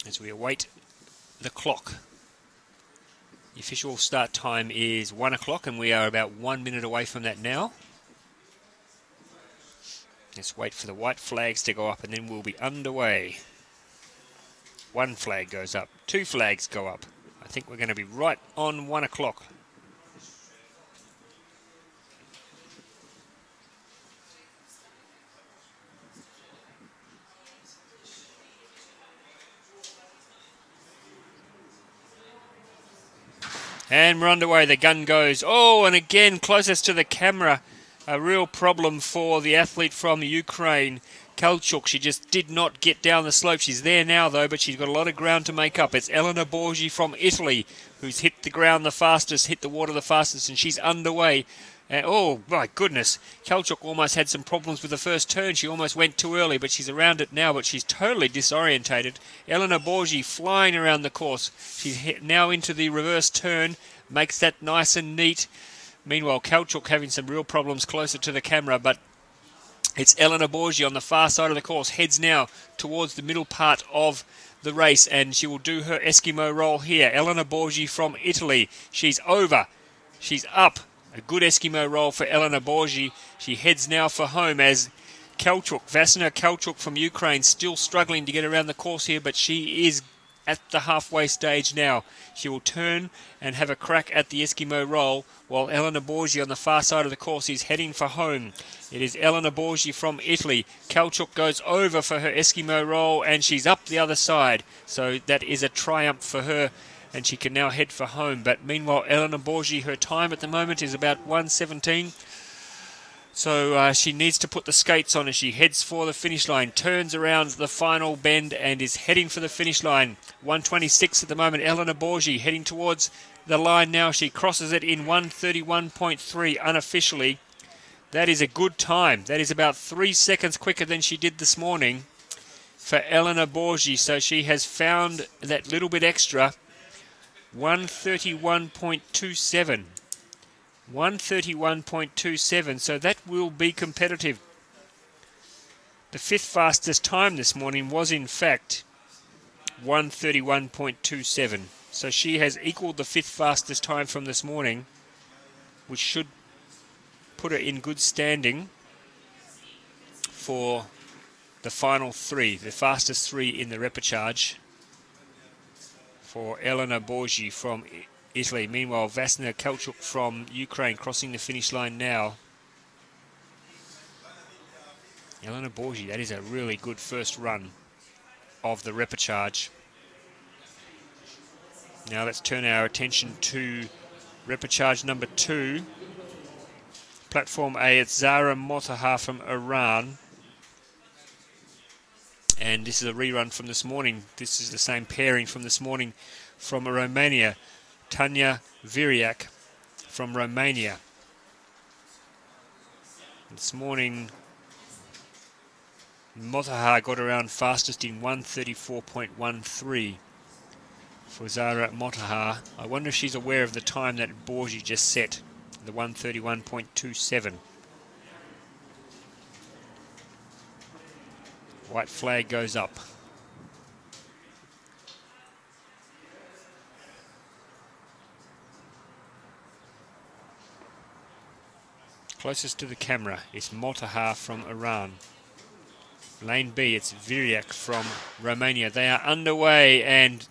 as we await the clock. The official start time is 1 o'clock, and we are about 1 minute away from that now. Let's wait for the white flags to go up, and then we'll be underway. One flag goes up, two flags go up. I think we're going to be right on 1 o'clock. And we're underway. The gun goes. Oh, and again, closest to the camera. A real problem for the athlete from Ukraine, Kalchuk. She just did not get down the slope. She's there now, though, but she's got a lot of ground to make up. It's Elena Borgi from Italy who's hit the ground the fastest, hit the water the fastest, and she's underway. Oh, my goodness. Kalchuk almost had some problems with the first turn. She almost went too early, but she's around it now, but she's totally disorientated. Elena Borgi flying around the course. She's now into the reverse turn, makes that nice and neat. Meanwhile, Kalchuk having some real problems closer to the camera, but it's Elena Borgi on the far side of the course, heads now towards the middle part of the race, and she will do her Eskimo roll here. Elena Borgi from Italy. She's over. She's up. A good Eskimo roll for Elena Borgi. She heads now for home as Kalchuk, Vasna Kalchuk from Ukraine, still struggling to get around the course here, but she is at the halfway stage now. She will turn and have a crack at the Eskimo roll, while Elena Borgi on the far side of the course is heading for home. It is Elena Borgi from Italy. Kalchuk goes over for her Eskimo roll, and she's up the other side. So that is a triumph for her, and she can now head for home. But meanwhile, Elena Borgi, her time at the moment is about 1:17. So she needs to put the skates on as she heads for the finish line. Turns around the final bend and is heading for the finish line. 1:26 at the moment. Elena Borgi heading towards the line now. She crosses it in 1:31.3 unofficially. That is a good time. That is about 3 seconds quicker than she did this morning for Elena Borgi. So she has found that little bit extra. 1:31.27. 1:31.27, so that will be competitive. The fifth fastest time this morning was in fact 1:31.27. So she has equaled the fifth fastest time from this morning, which should put her in good standing for the final three, the fastest three in the Repechage for Elena Borgi from Italy. Meanwhile, Vasna Kalchuk from Ukraine crossing the finish line now. Elena Borgi, that is a really good first run of the Repechage. Now let's turn our attention to Repechage number 2. Platform A, it's Zara Motaha from Iran. And this is a rerun from this morning. This is the same pairing from this morning from Romania. Tanya Viriak from Romania. This morning, Motaha got around fastest in 1:34.13 for Zara Motaha. I wonder if she's aware of the time that Borgi just set, the 1:31.27. White flag goes up. Closest to the camera is Motaha from Iran. Lane B, it's Viriak from Romania. They are underway, and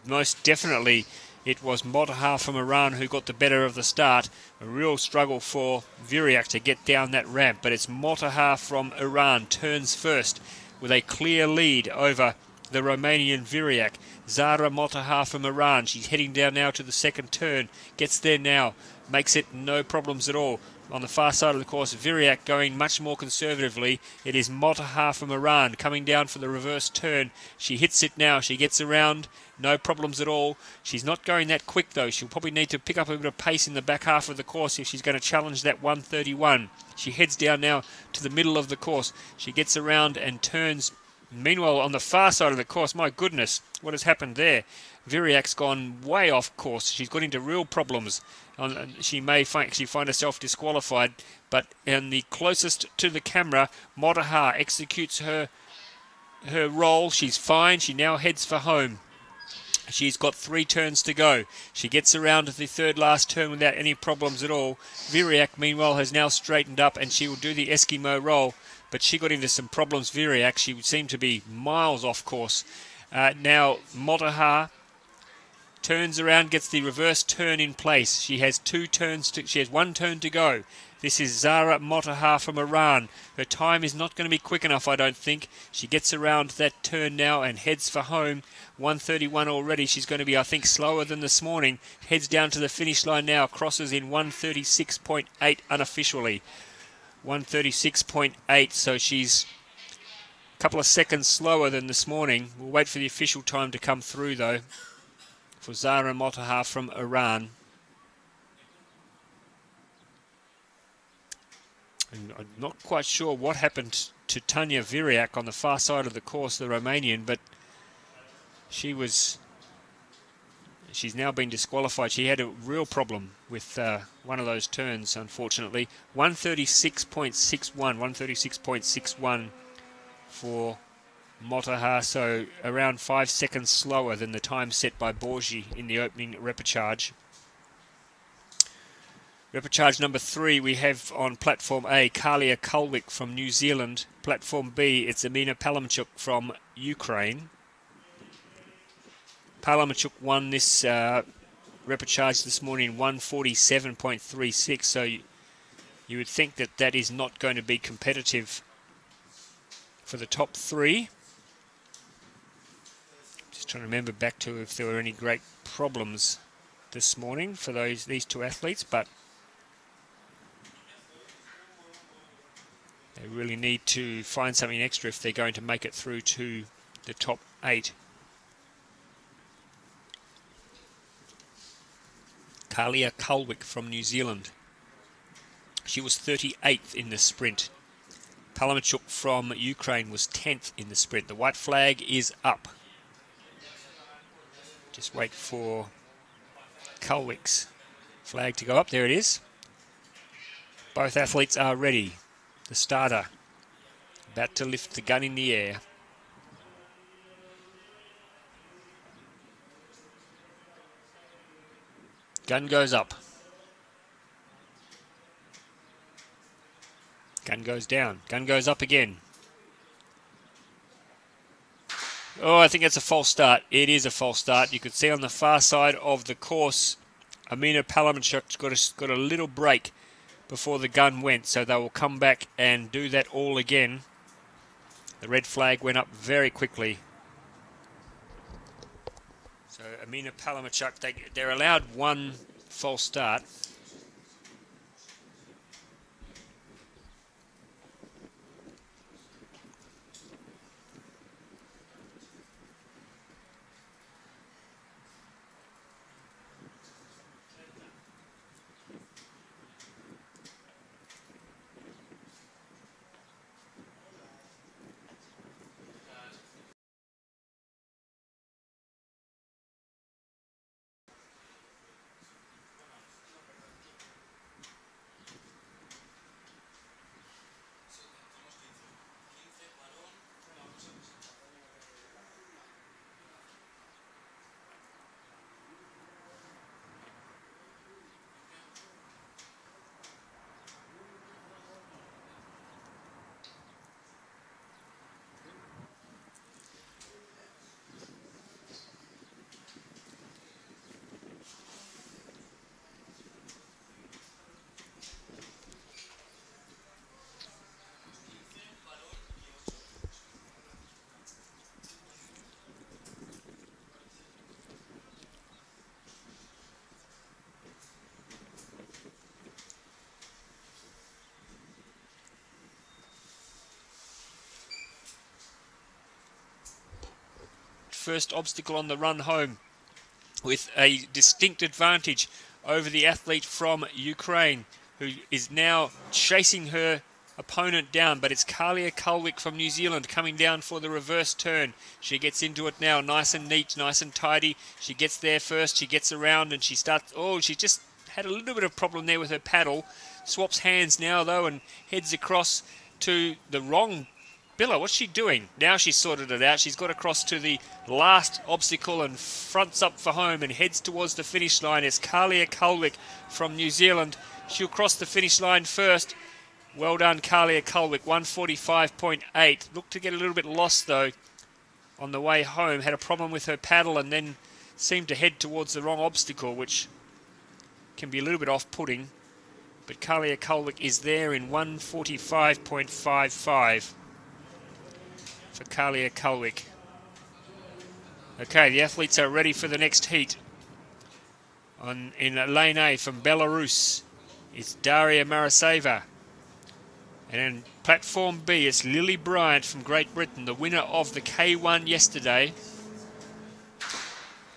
most definitely it was Motaha from Iran who got the better of the start. A real struggle for Viriak to get down that ramp, but it's Motaha from Iran turns first with a clear lead over the Romanian Viriak. Zara Motaha from Iran, she's heading down now to the second turn, gets there now, makes it no problems at all. On the far side of the course, Viriak going much more conservatively. It is Motaha from Iran coming down for the reverse turn. She hits it now. She gets around. No problems at all. She's not going that quick, though. She'll probably need to pick up a bit of pace in the back half of the course if she's going to challenge that 1:31. She heads down now to the middle of the course. She gets around and turns. Meanwhile, on the far side of the course, my goodness, what has happened there? Viriak's gone way off course. She's got into real problems. She may actually find herself disqualified, but in the closest to the camera, Motaha executes her her roll. She's fine. She now heads for home. She's got 3 turns to go. She gets around to the third last turn without any problems at all. Viriak, meanwhile, has now straightened up and she will do the Eskimo roll. But she got into some problems, Viriak. She seemed to be miles off course. Now, Motaha turns around, gets the reverse turn in place. She has 1 turn to go. This is Zara Motaha from Iran. Her time is not going to be quick enough, I don't think. She gets around that turn now and heads for home. 1:31 already. She's going to be, I think, slower than this morning. Heads down to the finish line now. Crosses in 1:36.8 unofficially. 1:36.8, so she's a couple of seconds slower than this morning. We'll wait for the official time to come through, though, for Zara Motaha from Iran. And I'm not quite sure what happened to Tanya Viriak on the far side of the course, the Romanian, but she's now been disqualified. She had a real problem with one of those turns, unfortunately. 1:36.61 for Motaha, so around 5 seconds slower than the time set by Borgi in the opening repechage. Repechage number 3 we have on platform A, Kalia Kulwik from New Zealand. Platform B, it's Amina Palamchuk from Ukraine. Palamchuk won this repechage this morning 1:47.36, so you would think that that is not going to be competitive for the top 3. Just trying to remember back to if there were any great problems this morning for these 2 athletes, but they really need to find something extra if they're going to make it through to the top 8. Kalia Kulwik from New Zealand. She was 38th in the sprint. Palamchuk from Ukraine was 10th in the sprint. The white flag is up. Just wait for Kulwik's flag to go up. There it is. Both athletes are ready. The starter about to lift the gun in the air. Gun goes up. Gun goes down. Gun goes up again. Oh, I think it's a false start. It is a false start. You could see on the far side of the course, Amina Palamchuk's got a little break before the gun went, so they will come back and do that all again. The red flag went up very quickly. So Amina Palamchuk, they're allowed 1 false start. First obstacle on the run home with a distinct advantage over the athlete from Ukraine, who is now chasing her opponent down, but it's Kalia Kulwik from New Zealand coming down for the reverse turn. She gets into it now, nice and neat, nice and tidy. She gets there first, she gets around and she starts, she just had a little bit of problem there with her paddle. Swaps hands now though and heads across to the wrong Billa, what's she doing? Now she's sorted it out. She's got across to the last obstacle and fronts up for home and heads towards the finish line. It's Kayak from New Zealand. She'll cross the finish line first. Well done, Kayak, 145.8. Looked to get a little bit lost, though, on the way home. Had a problem with her paddle and then seemed to head towards the wrong obstacle, which can be a little bit off-putting. But Kayak is there in 145.55 for Kayak. Okay, the athletes are ready for the next heat. In lane A from Belarus, it's Daria Maraseva. And in platform B, it's Lily Bryant from Great Britain, the winner of the K1 yesterday,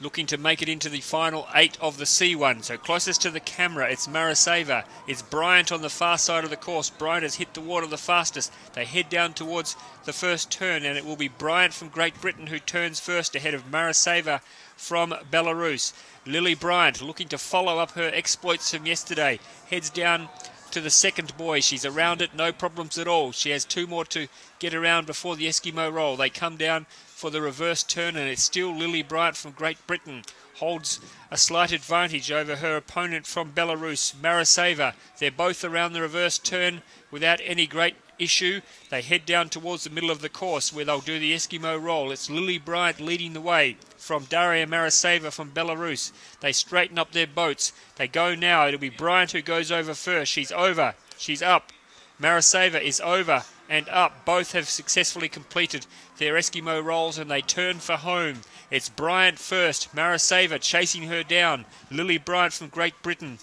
looking to make it into the final 8 of the C1. So closest to the camera, it's Maraseva. It's Bryant on the far side of the course. Bryant has hit the water the fastest. They head down towards the first turn, and it will be Bryant from Great Britain who turns first ahead of Maraseva from Belarus. Lily Bryant looking to follow up her exploits from yesterday. Heads down to the second buoy. She's around it, no problems at all. She has 2 more to get around before the Eskimo roll. They come down for the reverse turn, and it's still Lily Bryant from Great Britain. Holds a slight advantage over her opponent from Belarus, Maraseva. They're both around the reverse turn without any great issue. They head down towards the middle of the course where they'll do the Eskimo roll. It's Lily Bryant leading the way from Daria Maraseva from Belarus. They straighten up their boats. They go now. It'll be Bryant who goes over first. She's over. She's up. Maraseva is over and up. Both have successfully completed their Eskimo rolls and they turn for home. It's Bryant first. Maraseva chasing her down. Lily Bryant from Great Britain,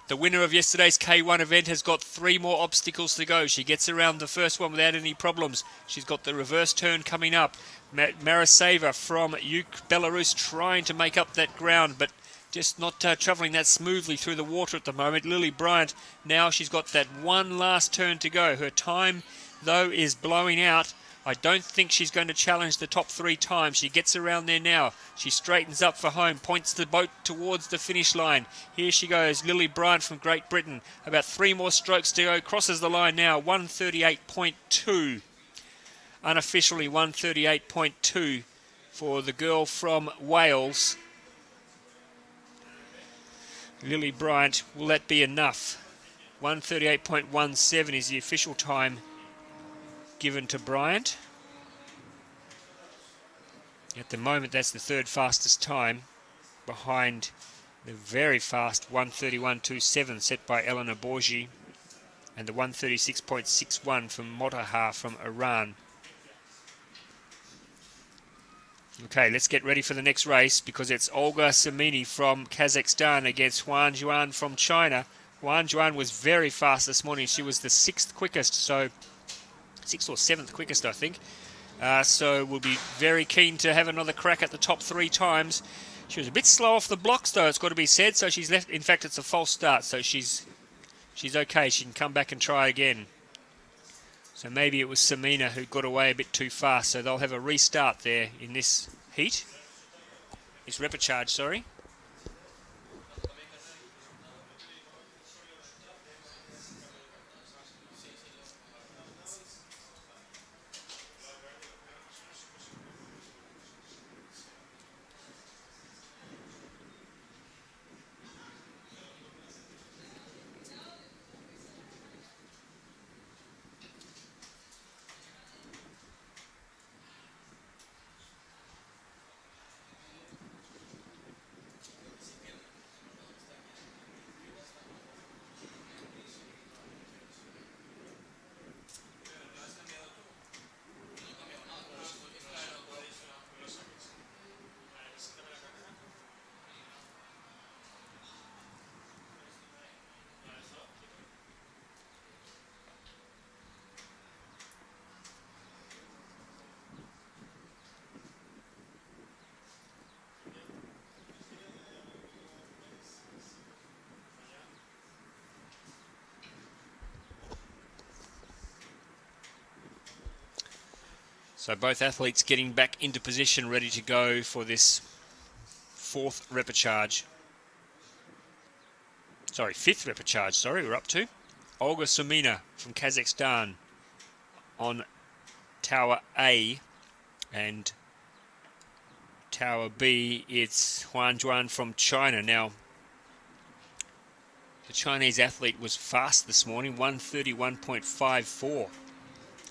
the winner of yesterday's K1 event, has got 3 more obstacles to go. She gets around the first one without any problems. She's got the reverse turn coming up. Maraseva from Belarus trying to make up that ground, but just not travelling that smoothly through the water at the moment. Lily Bryant, now she's got that one last turn to go. Her time, though, is blowing out. I don't think she's going to challenge the top 3 times. She gets around there now. She straightens up for home, points the boat towards the finish line. Here she goes, Lily Bryant from Great Britain. About 3 more strokes to go. Crosses the line now, 138.2. Unofficially 138.2 for the girl from Wales. Lily Bryant, will that be enough? 138.17 is the official time given to Bryant. At the moment, that's the 3rd fastest time, behind the very fast 131.27 set by Elena Borgi and the 136.61 from Motaha from Iran. Okay, let's get ready for the next race because it's Olga Semini from Kazakhstan against Huan Juan from China. Huan Juan was very fast this morning. She was the 6th quickest, so 6th or 7th quickest, I think. So we'll be very keen to have another crack at the top 3 times. She was a bit slow off the blocks, though, it's got to be said. So she's left. In fact, it's a false start, so she's okay. She can come back and try again. So maybe it was Semina who got away a bit too fast. So they'll have a restart there in this heat. This repechage, sorry. So both athletes getting back into position, ready to go for this 4th repechage. Sorry, 5th repechage, sorry, we're up to. Olga Semina from Kazakhstan on Tower A, and Tower B, it's Huan Juan from China. Now, the Chinese athlete was fast this morning. 1:31.54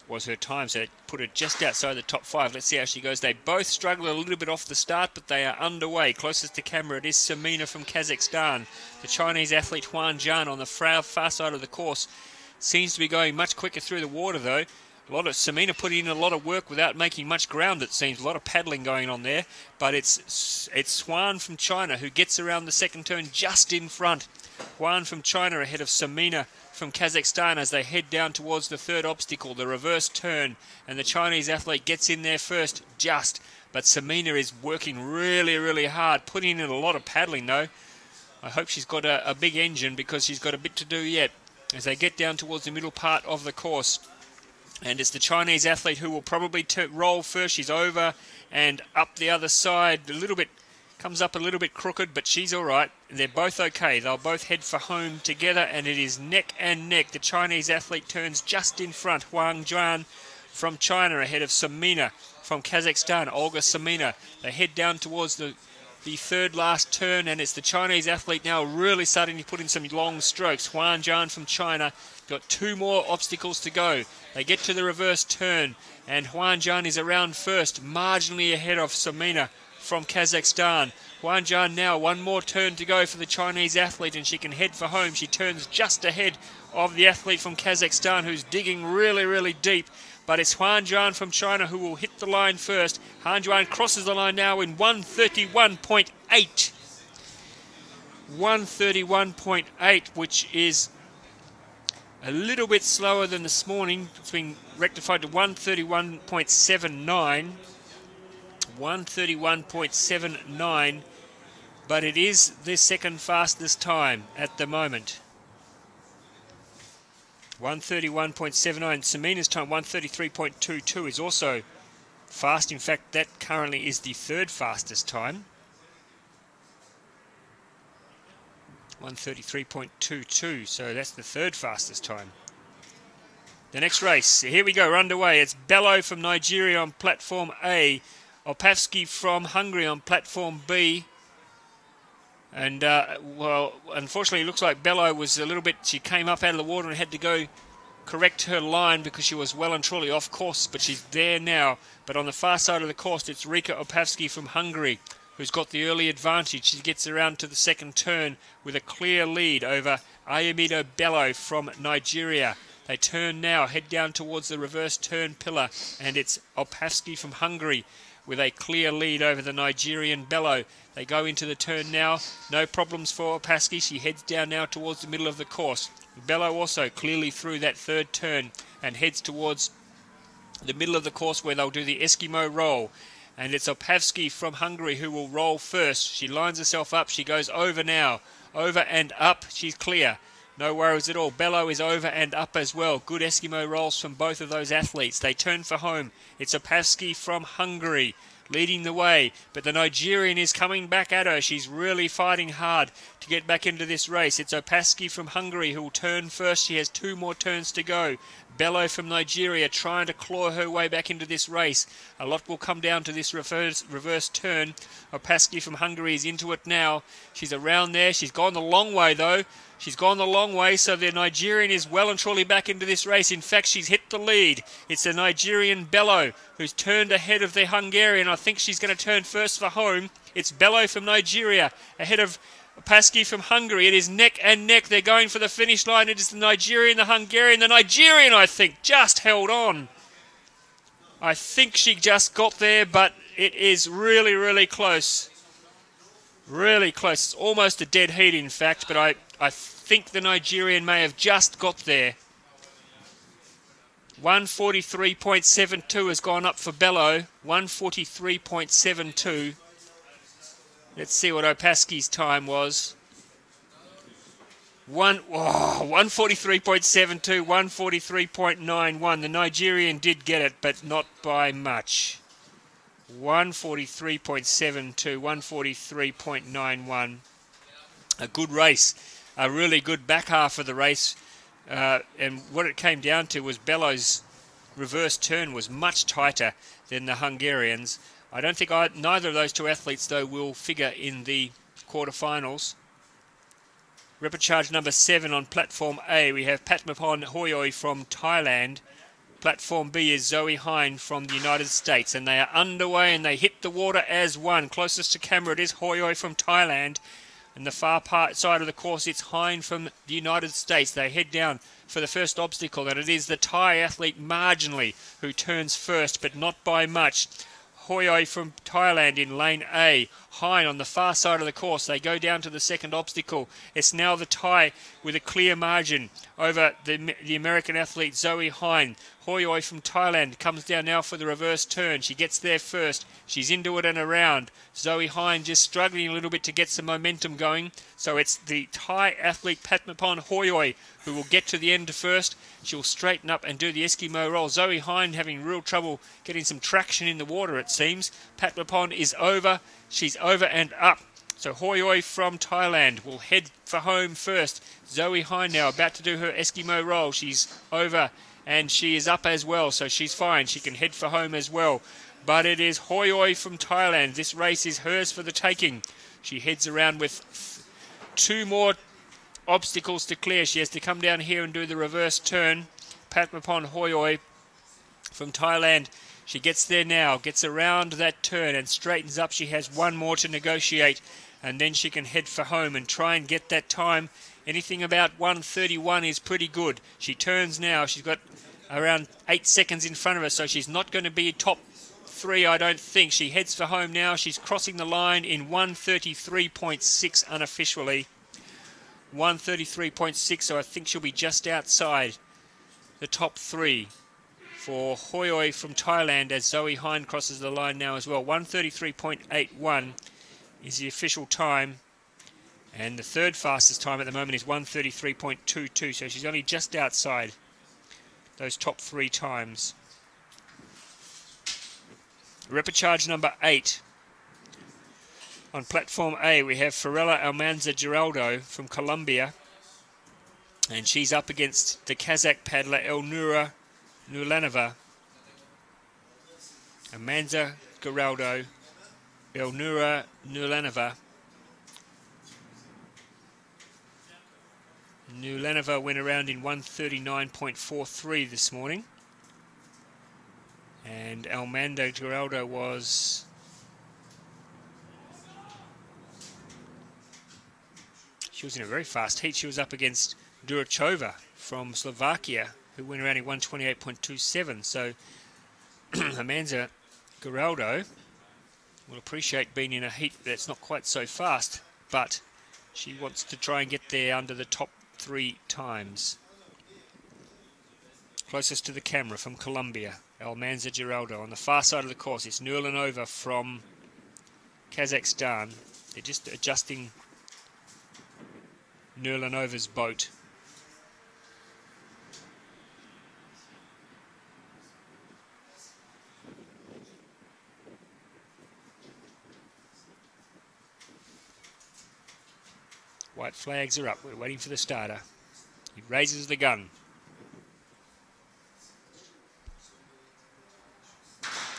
was her time, so it put her just outside the top 5. Let's see how she goes. They both struggled a little bit off the start, but they are underway. Closest to camera, it is Samina from Kazakhstan. The Chinese athlete Huan Juan on the far side of the course seems to be going much quicker through the water, though. A lot of Samina putting in a lot of work without making much ground, it seems. A lot of paddling going on there. But it's Huan from China who gets around the second turn just in front. Huan from China ahead of Samina from Kazakhstan as they head down towards the third obstacle, the reverse turn. And the Chinese athlete gets in there first, just. But Samina is working really, really hard, putting in a lot of paddling, though. I hope she's got a big engine because she's got a bit to do yet as they get down towards the middle part of the course. And it's the Chinese athlete who will probably roll first. She's over and up the other side. A little bit, comes up a little bit crooked, but she's all right. They're both okay. They'll both head for home together, and it is neck and neck. The Chinese athlete turns just in front. Huang Juan from China ahead of Samina from Kazakhstan. Olga Samina. They head down towards the third last turn, and it's the Chinese athlete now really starting to put in some long strokes. Huan Juan from China got 2 more obstacles to go. They get to the reverse turn, and Huan Juan is around first, marginally ahead of Samina from Kazakhstan. Huan Juan now 1 more turn to go for the Chinese athlete, and she can head for home. She turns just ahead of the athlete from Kazakhstan, who's digging really, really deep. But it's Huan Juan from China who will hit the line first. Huan Juan crosses the line now in 1:31.8. 1:31.8, which is a little bit slower than this morning. It's been rectified to 1:31.79. 1:31.79. But it is the second fastest time at the moment. 1:31.79. Samina's time, 1:33.22, is also fast. In fact, that currently is the third fastest time. 1:33.22, so that's the third fastest time. The next race, here we go, we're underway. It's Bello from Nigeria on platform A, Opavsky from Hungary on platform B. And, well, unfortunately, it looks like Bello was a little bit, she came up out of the water and had to go correct her line because she was well and truly off course, but she's there now. But on the far side of the course, it's Rika Opavsky from Hungary who's got the early advantage. She gets around to the second turn with a clear lead over Ayumido Bello from Nigeria. They turn now, head down towards the reverse turn pillar, and it's Opavsky from Hungary with a clear lead over the Nigerian Bello. They go into the turn now. No problems for Opavsky. She heads down now towards the middle of the course. Bello also clearly through that third turn and heads towards the middle of the course where they'll do the Eskimo roll. And it's Opavsky from Hungary who will roll first. She lines herself up. She goes over now. Over and up. She's clear. No worries at all. Bello is over and up as well. Good Eskimo rolls from both of those athletes. They turn for home. It's Opavsky from Hungary leading the way, but the Nigerian is coming back at her. She's really fighting hard to get back into this race. It's Opavsky from Hungary who will turn first. She has 2 more turns to go. Bello from Nigeria trying to claw her way back into this race. A lot will come down to this reverse turn. Opavsky from Hungary is into it now. She's around there. She's gone the long way though. She's gone the long way, so the Nigerian is well and truly back into this race. In fact, she's hit the lead. It's the Nigerian Bello who's turned ahead of the Hungarian. I think she's going to turn first for home. It's Bello from Nigeria ahead of Opavsky from Hungary. It is neck and neck. They're going for the finish line. It is the Nigerian, the Hungarian. The Nigerian, I think, just held on. I think she just got there, but it is really, really close. Really close. It's almost a dead heat, in fact, but I think the Nigerian may have just got there. 1:43.72 has gone up for Bello. 1:43.72. Let's see what Opavsky's time was. 1:43.72, 1:43.91. The Nigerian did get it, but not by much. 1:43.72, 1:43.91. A good race. A really good back half of the race. And what it came down to was Bello's reverse turn was much tighter than the Hungarians. I don't think neither of those two athletes, though, will figure in the quarterfinals. Repechage number 7 on platform A. We have Patmapon Hoyoi from Thailand. Platform B is Zoe Hine from the United States. And they are underway and they hit the water as one. Closest to camera it is Hoyoi from Thailand. And the far side of the course it's Hine from the United States. They head down for the first obstacle, and it is the Thai athlete marginally who turns first, but not by much. Hoyoi from Thailand in lane A. Hine on the far side of the course. They go down to the second obstacle. It's now the Thai with a clear margin over the American athlete Zoe Hine. Hoyoi from Thailand comes down now for the reverse turn. She gets there first. She's into it and around. Zoe Hine just struggling a little bit to get some momentum going. So it's the Thai athlete Patmapon Hoyoi who will get to the end first. She'll straighten up and do the Eskimo roll. Zoe Hine having real trouble getting some traction in the water, it seems. Patmapon is over. She's over and up. So Hoyoi from Thailand will head for home first. Zoe Hine now about to do her Eskimo roll. She's over and she is up as well, so she's fine. She can head for home as well. But it is Hoyoi from Thailand. This race is hers for the taking. She heads around with 2 more obstacles to clear. She has to come down here and do the reverse turn. Patmapon Hoyoi from Thailand. She gets there now, gets around that turn and straightens up. She has 1 more to negotiate, and then she can head for home and try and get that time. Anything about 1:31 is pretty good. She turns now. She's got around 8 seconds in front of her, so she's not going to be top 3, I don't think. She heads for home now. She's crossing the line in 1:33.6 unofficially. 1:33.6, so I think she'll be just outside the top 3 for Hoyoi from Thailand as Zoe Hine crosses the line now as well. 1:33.81 is the official time. And the third fastest time at the moment is 1:33.22, so she's only just outside those top 3 times. Repechage number 8. On platform A, we have Farella Almanza Giraldo from Colombia. And she's up against the Kazakh paddler Elnura Nulanova. Almanza Giraldo, Elnura Nulanova. Nulanova went around in 1:39.43 this morning. And Almanza Giraldo was... She was in a very fast heat. She was up against Durachova from Slovakia, who went around in 1:28.27. So Almanza Giraldo will appreciate being in a heat that's not quite so fast, but she wants to try and get there under the top 3 times. Closest to the camera from Colombia, Almanza Giraldo. On the far side of the course, it's Nulanova from Kazakhstan. They're just adjusting Nurlanova's boat. White flags are up. We're waiting for the starter. He raises the gun.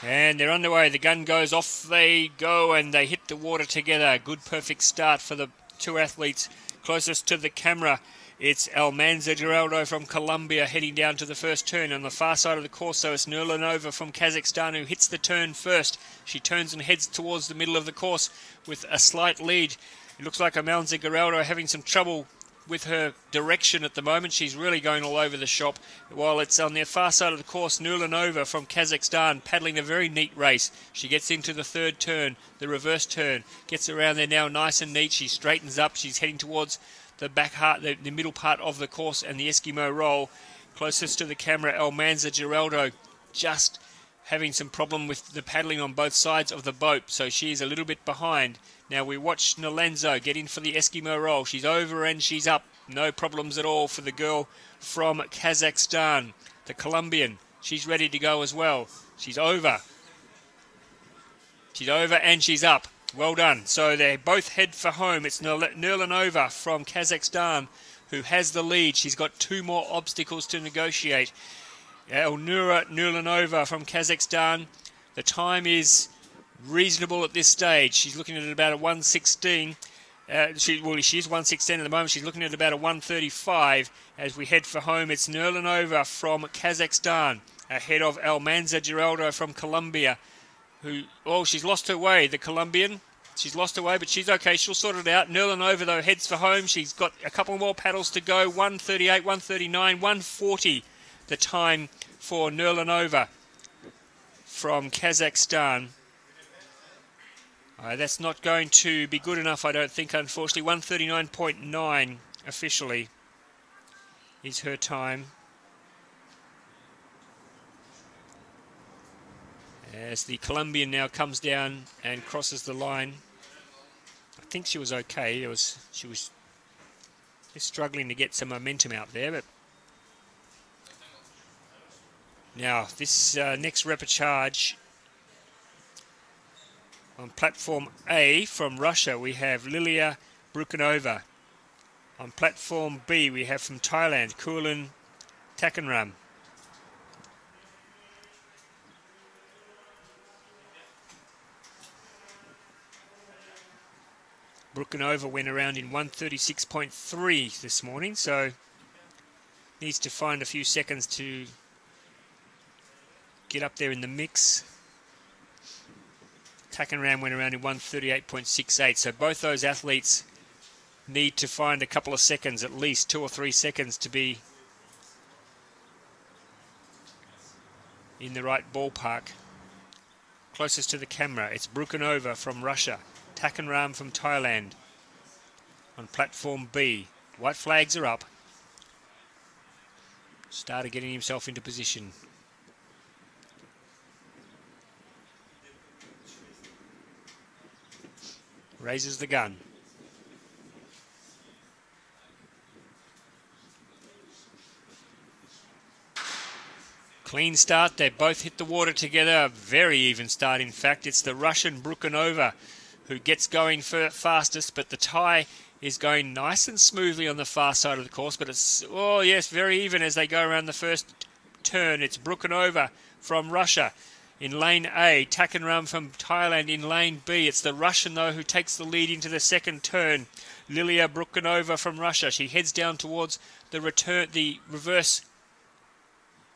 And they're underway. The gun goes off. They go and they hit the water together. Good, perfect start for the 2 athletes closest to the camera. It's Almanza Giraldo from Colombia heading down to the first turn. On the far side of the course, so it's Nurlanova from Kazakhstan who hits the turn first. She turns and heads towards the middle of the course with a slight lead. It looks like Almanza Giraldo having some trouble with her direction at the moment. She's really going all over the shop. While it's on the far side of the course, Nulanova from Kazakhstan paddling a very neat race. She gets into the third turn, the reverse turn, gets around there now nice and neat. She straightens up. She's heading towards the the middle part of the course and the Eskimo roll. Closest to the camera, Almanza Giraldo just having some problem with the paddling on both sides of the boat, so she's a little bit behind. Now we watch Nalenzo get in for the Eskimo roll. She's over and she's up. No problems at all for the girl from Kazakhstan. The Colombian, she's ready to go as well. She's over. She's over and she's up. Well done. So they both head for home. It's Nurlanova from Kazakhstan who has the lead. She's got 2 more obstacles to negotiate. Elnura Nurlanova from Kazakhstan. The time is reasonable at this stage. She's looking at about a 1:16. She is 1:16 at the moment. She's looking at about a 1:35 as we head for home. It's Nurlanova from Kazakhstan ahead of Almanza Geraldo from Colombia. She's lost her way, the Colombian. She's lost her way, but she's okay. She'll sort it out. Nurlanova, though, heads for home. She's got a couple more paddles to go. 1:38, 1:39, 1:40 the time for Nurlanova from Kazakhstan. That's not going to be good enough, I don't think, unfortunately. 1:39.9 officially is her time. As the Colombian now comes down and crosses the line. I think she was okay. She was just struggling to get some momentum out there. But now, this next repechage on platform A from Russia, we have Lilia Brukhanova. On platform B, we have from Thailand, Kulin Takanram. Brukhanova went around in 1:36.3 this morning, so needs to find a few seconds to get up there in the mix. Takanram went around in 1:38.68, so both those athletes need to find a couple of seconds, at least 2 or 3 seconds, to be in the right ballpark. Closest to the camera, it's Brukhanova from Russia, Takanram from Thailand on platform B. White flags are up. Started getting himself into position. Raises the gun. Clean start. They both hit the water together. A very even start, in fact. It's the Russian Brukhanova who gets going fastest, but the Thai is going nice and smoothly on the far side of the course. But it's, oh yes, very even as they go around the first turn. It's Brukhanova from Russia in lane A, Takanram from Thailand in lane B. It's the Russian, though, who takes the lead into the second turn. Lilia Brukhanova from Russia. She heads down towards the reverse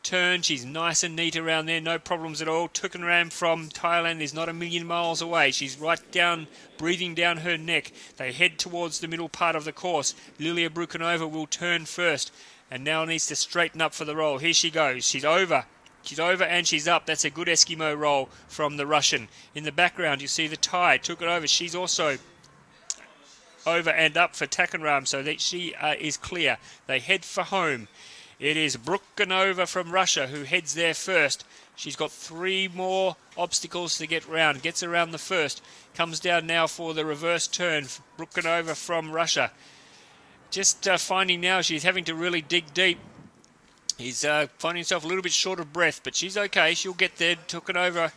turn. She's nice and neat around there, no problems at all. Takanram from Thailand is not a million miles away. She's right down, breathing down her neck. They head towards the middle part of the course. Lilia Brukhanova will turn first and now needs to straighten up for the roll. Here she goes. She's over. She's over and she's up. That's a good Eskimo roll from the Russian. In the background, you see the Thai took it over. She's also over and up for Takanram, so that she is clear. They head for home. It is Brukhanova from Russia who heads there first. She's got 3 more obstacles to get round. Gets around the first. Comes down now for the reverse turn. Brukhanova from Russia. Just finding now she's having to really dig deep. He's finding himself a little bit short of breath, but she's okay. She'll get there. Brukhanova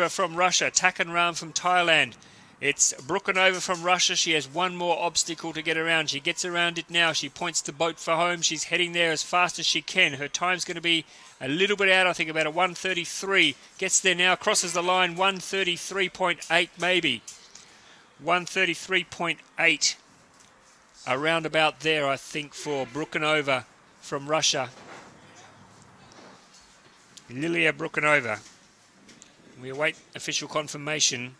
from Russia. Takanram from Thailand. It's Brukhanova from Russia. She has 1 more obstacle to get around. She gets around it now. She points the boat for home. She's heading there as fast as she can. Her time's going to be a little bit out, I think, about a 1:33. Gets there now, crosses the line, 1:33.8 maybe. 1:33.8. Around about there, I think, for Brukhanova from Russia. Lilia Brukhanova. We await official confirmation.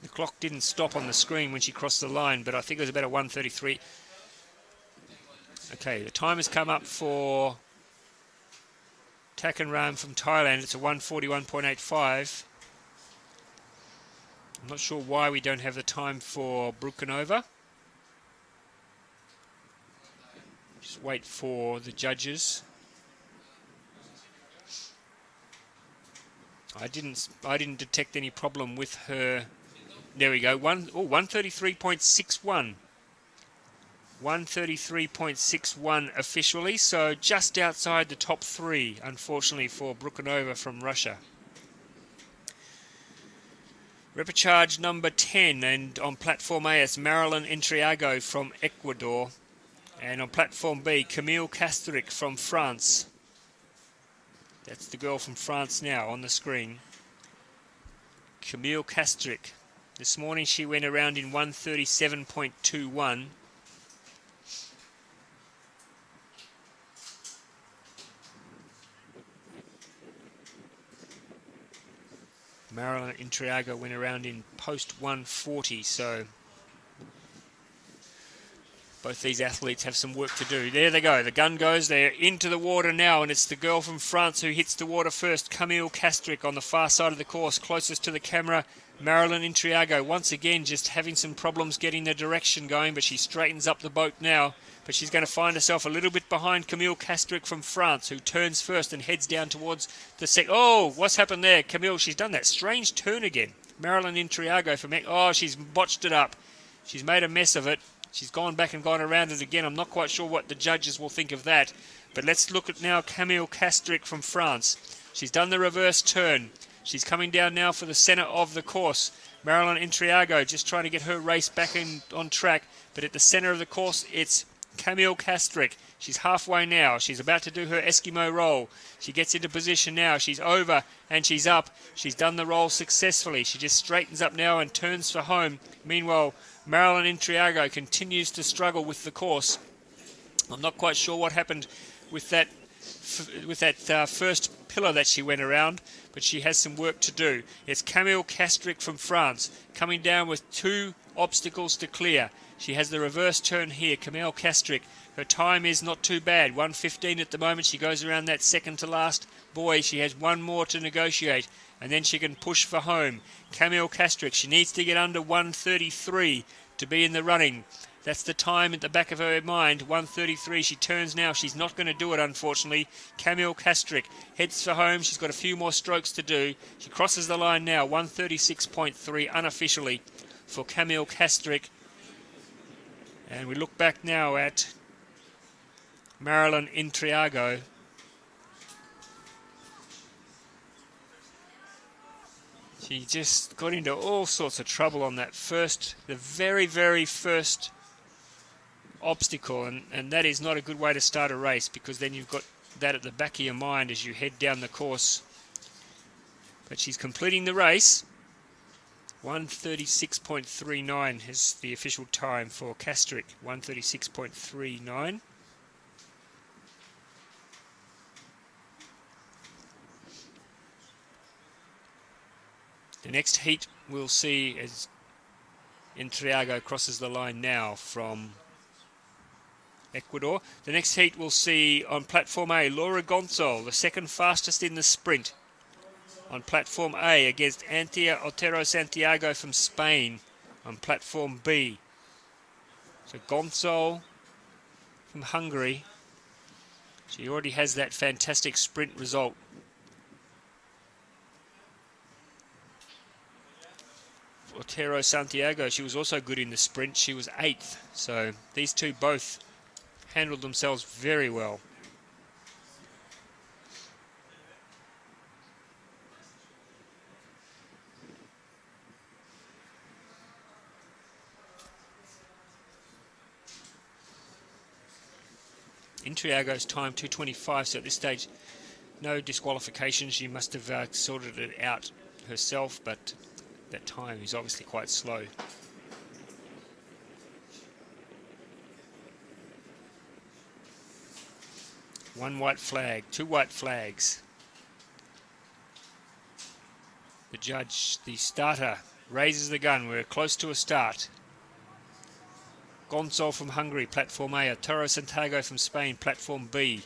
The clock didn't stop on the screen when she crossed the line, but I think it was about a 1:33. Okay, the time has come up for Takanram from Thailand. It's a 1:41.85. I'm not sure why we don't have the time for Brukhanova. Just wait for the judges. I didn't detect any problem with her. There we go. 1:33.61. 1:33.61 officially, so just outside the top 3, unfortunately, for Brukhanova from Russia. Repecharge number 10, and on platform A, it's Marilyn Entriago from Ecuador. And on platform B, Camille Castric from France. That's the girl from France now on the screen. Camille Castric. This morning she went around in 1:37.21. Marilyn Intriago went around in post 1:40, so both these athletes have some work to do. There they go. The gun goes. They're into the water now, and it's the girl from France who hits the water first. Camille Castric on the far side of the course, closest to the camera. Marilyn Intriago once again just having some problems getting the direction going, but she straightens up the boat now. But she's going to find herself a little bit behind Camille Castric from France, who turns first and heads down towards the second. Oh, what's happened there? Camille, she's done that strange turn again. Marilyn Intriago from... Oh, she's botched it up. She's made a mess of it. She's gone back and gone around it again. I'm not quite sure what the judges will think of that. But let's look at now Camille Castric from France. She's done the reverse turn. She's coming down now for the centre of the course. Marilyn Intriago just trying to get her race back on track. But at the centre of the course, it's Camille Castric. She's halfway now. She's about to do her Eskimo roll. She gets into position now. She's over and she's up. She's done the roll successfully. She just straightens up now and turns for home. Meanwhile, Marilyn Intriago continues to struggle with the course. I'm not quite sure what happened with that first pillar that she went around, but she has some work to do. It's Camille Castric from France coming down with 2 obstacles to clear. She has the reverse turn here. Camille Castric, her time is not too bad, 1:15 at the moment. She goes around that second to last buoy. She has one more to negotiate, and then she can push for home. Camille Castric, she needs to get under 1:33 to be in the running. That's the time at the back of her mind, 1:33. She turns now. She's not going to do it, unfortunately. Camille Castric heads for home. She's got a few more strokes to do. She crosses the line now, 1:36.3 unofficially for Camille Castric. And we look back now at Marilyn Intriago. She just got into all sorts of trouble on that the very, very first obstacle, and that is not a good way to start a race, because then you've got that at the back of your mind as you head down the course. But she's completing the race. 1:36.39 is the official time for Castric. 1:36.39. The next heat we'll see as Intriago crosses the line now from Ecuador. The next heat we'll see on platform A, Laura Gonzal, the second fastest in the sprint. On platform A against Antia Otero Santiago from Spain on platform B. So Gonzal from Hungary. She already has that fantastic sprint result. Otero Santiago, she was also good in the sprint. She was 8th. So these two both handled themselves very well. Intriago's time 2:25, so at this stage no disqualification. She must have sorted it out herself, but that time is obviously quite slow. One white flag, 2 white flags. The judge, the starter, raises the gun. We're close to a start. Gonzal from Hungary, platform A. Otero Santiago from Spain, platform B.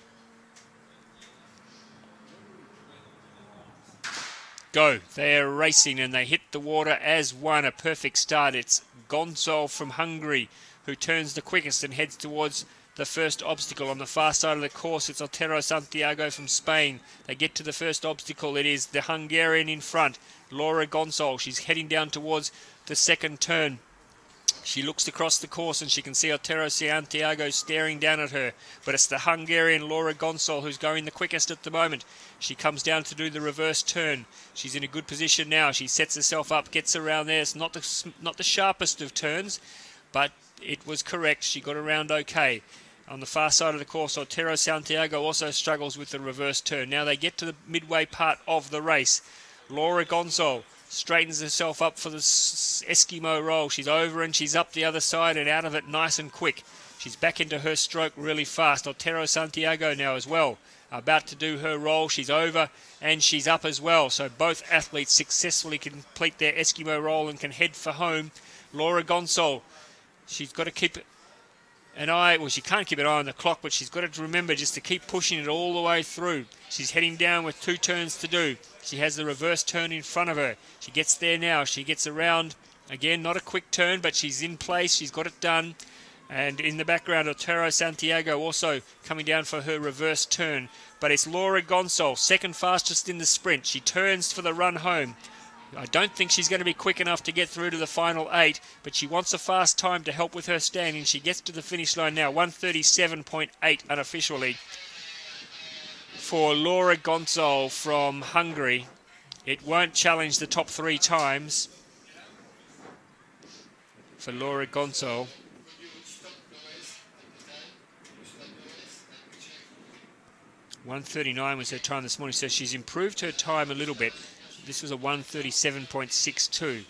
Go. They are racing and they hit the water as one. A perfect start. It's Gonzal from Hungary who turns the quickest and heads towards the first obstacle. On the far side of the course, it's Otero Santiago from Spain. They get to the first obstacle. It is the Hungarian in front, Laura Gonzal. She's heading down towards the second turn. She looks across the course and she can see Otero Santiago staring down at her. But it's the Hungarian Laura Gonzal who's going the quickest at the moment. She comes down to do the reverse turn. She's in a good position now. She sets herself up, gets around there. It's not the sharpest of turns, but it was correct. She got around okay. On the far side of the course, Otero Santiago also struggles with the reverse turn. Now they get to the midway part of the race. Laura Gonzo straightens herself up for the Eskimo roll. She's over and she's up the other side and out of it nice and quick. She's back into her stroke really fast. Otero Santiago now as well, about to do her roll. She's over and she's up as well. So both athletes successfully complete their Eskimo roll and can head for home. Laura Gonzo, she's got to keep an eye, well, she can't keep an eye on the clock, but she's got to remember just to keep pushing it all the way through. She's heading down with 2 turns to do. She has the reverse turn in front of her. She gets there now. She gets around. Again, not a quick turn, but she's in place. She's got it done. And in the background, Otero Santiago also coming down for her reverse turn. But it's Laura Gonzal, second fastest in the sprint. She turns for the run home. I don't think she's going to be quick enough to get through to the final 8, but she wants a fast time to help with her standing. She gets to the finish line now, 1:37.8 unofficially for Laura Gonzal from Hungary. It won't challenge the top 3 times for Laura Gonzal. .139 was her time this morning, so she's improved her time a little bit. This was a 1:37.62.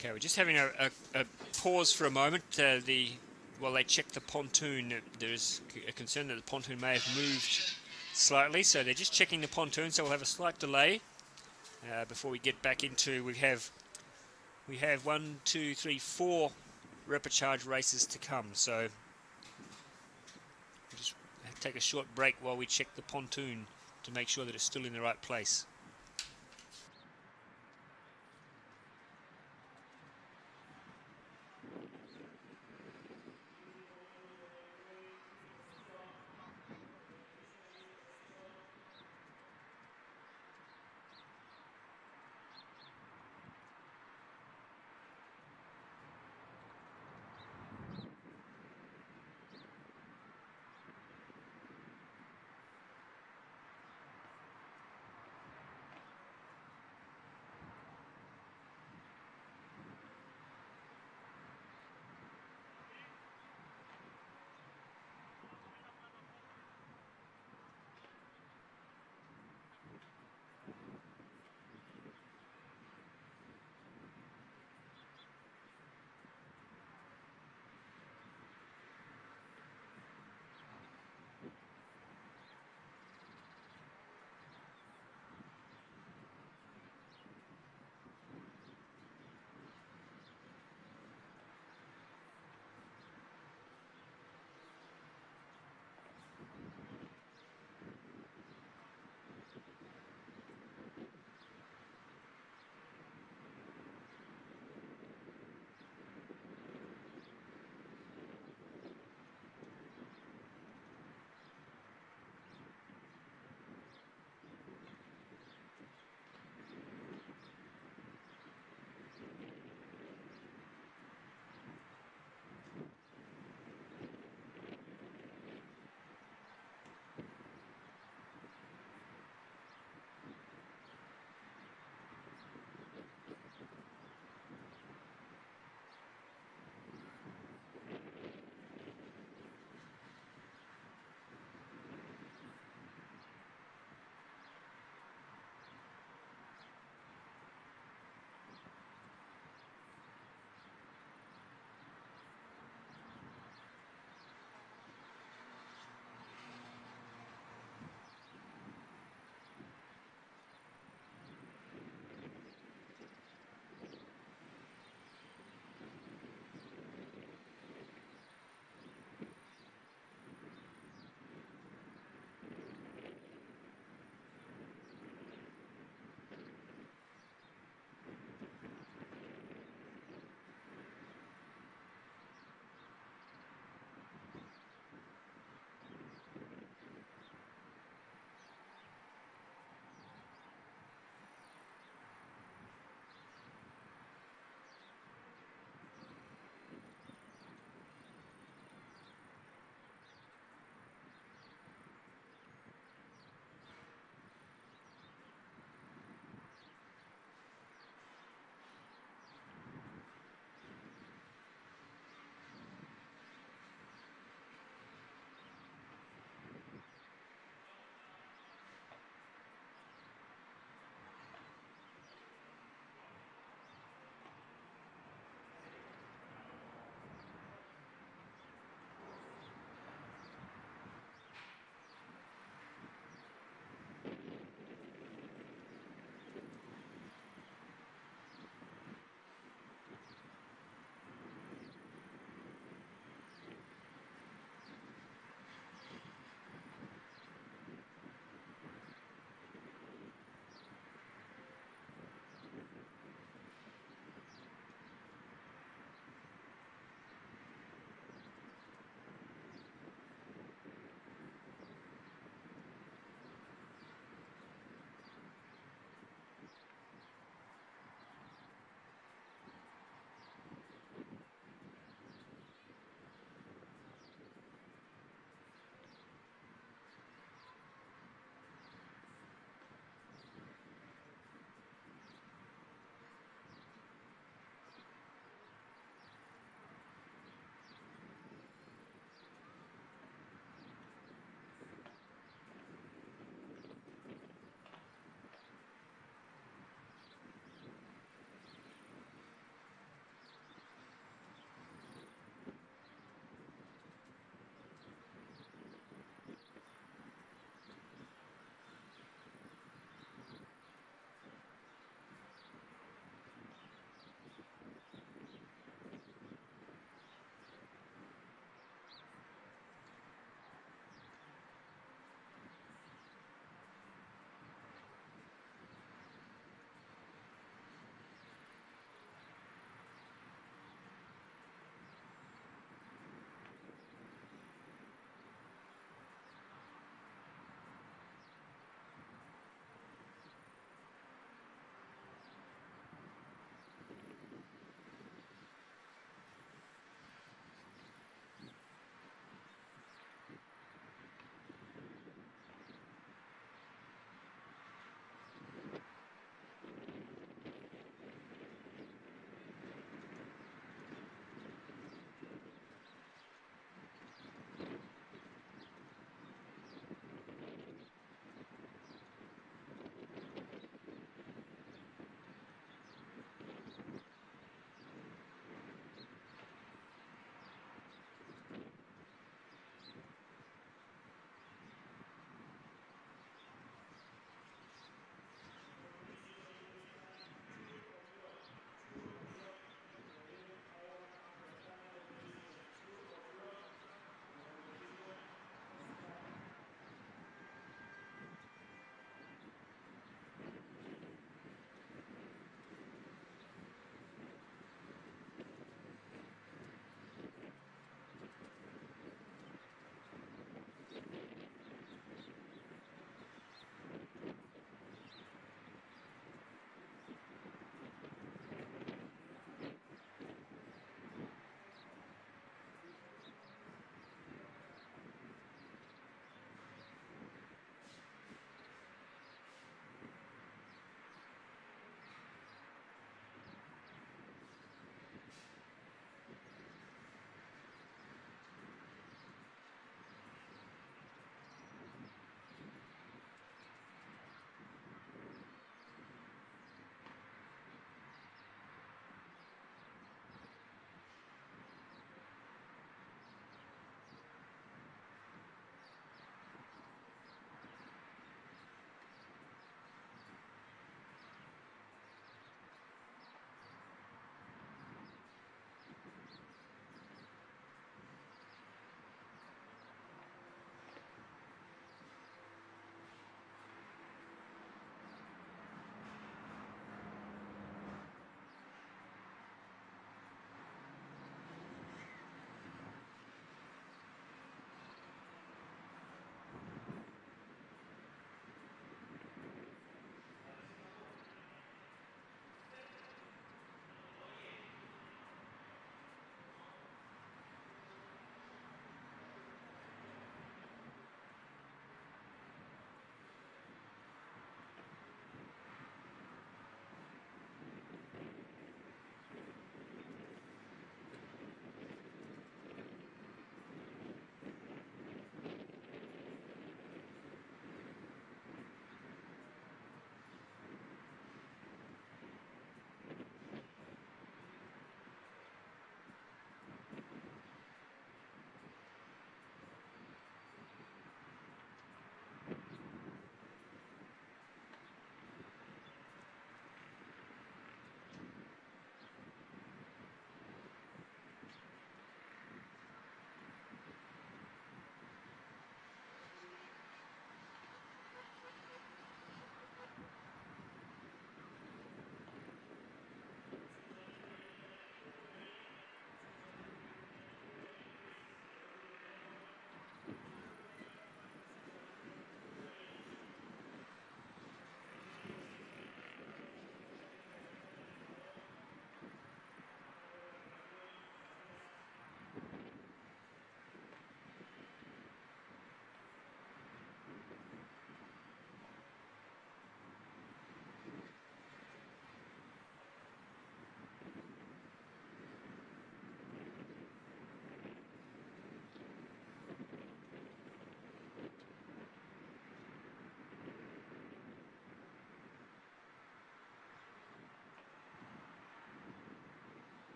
Okay, we're just having a pause for a moment. While they check the pontoon, there's a concern that the pontoon may have moved slightly, so they're just checking the pontoon. So we'll have a slight delay before we get back into. We have 1, 2, 3, 4 Repechage races to come. So we'll just take a short break while we check the pontoon to make sure that it's still in the right place.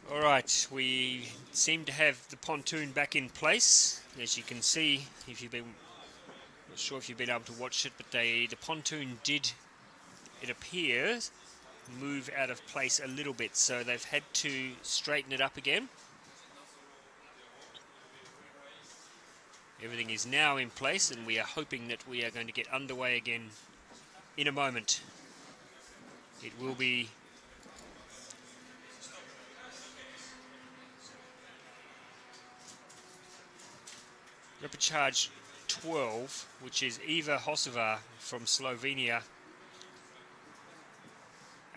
Alright, we seem to have the pontoon back in place. As you can see, if you've been, not sure if you've been able to watch it, but the pontoon did, it appears, move out of place a little bit, so they've had to straighten it up again. Everything is now in place, and we are hoping that we are going to get underway again in a moment. It will be Repecharge 12, which is Eva Hosova from Slovenia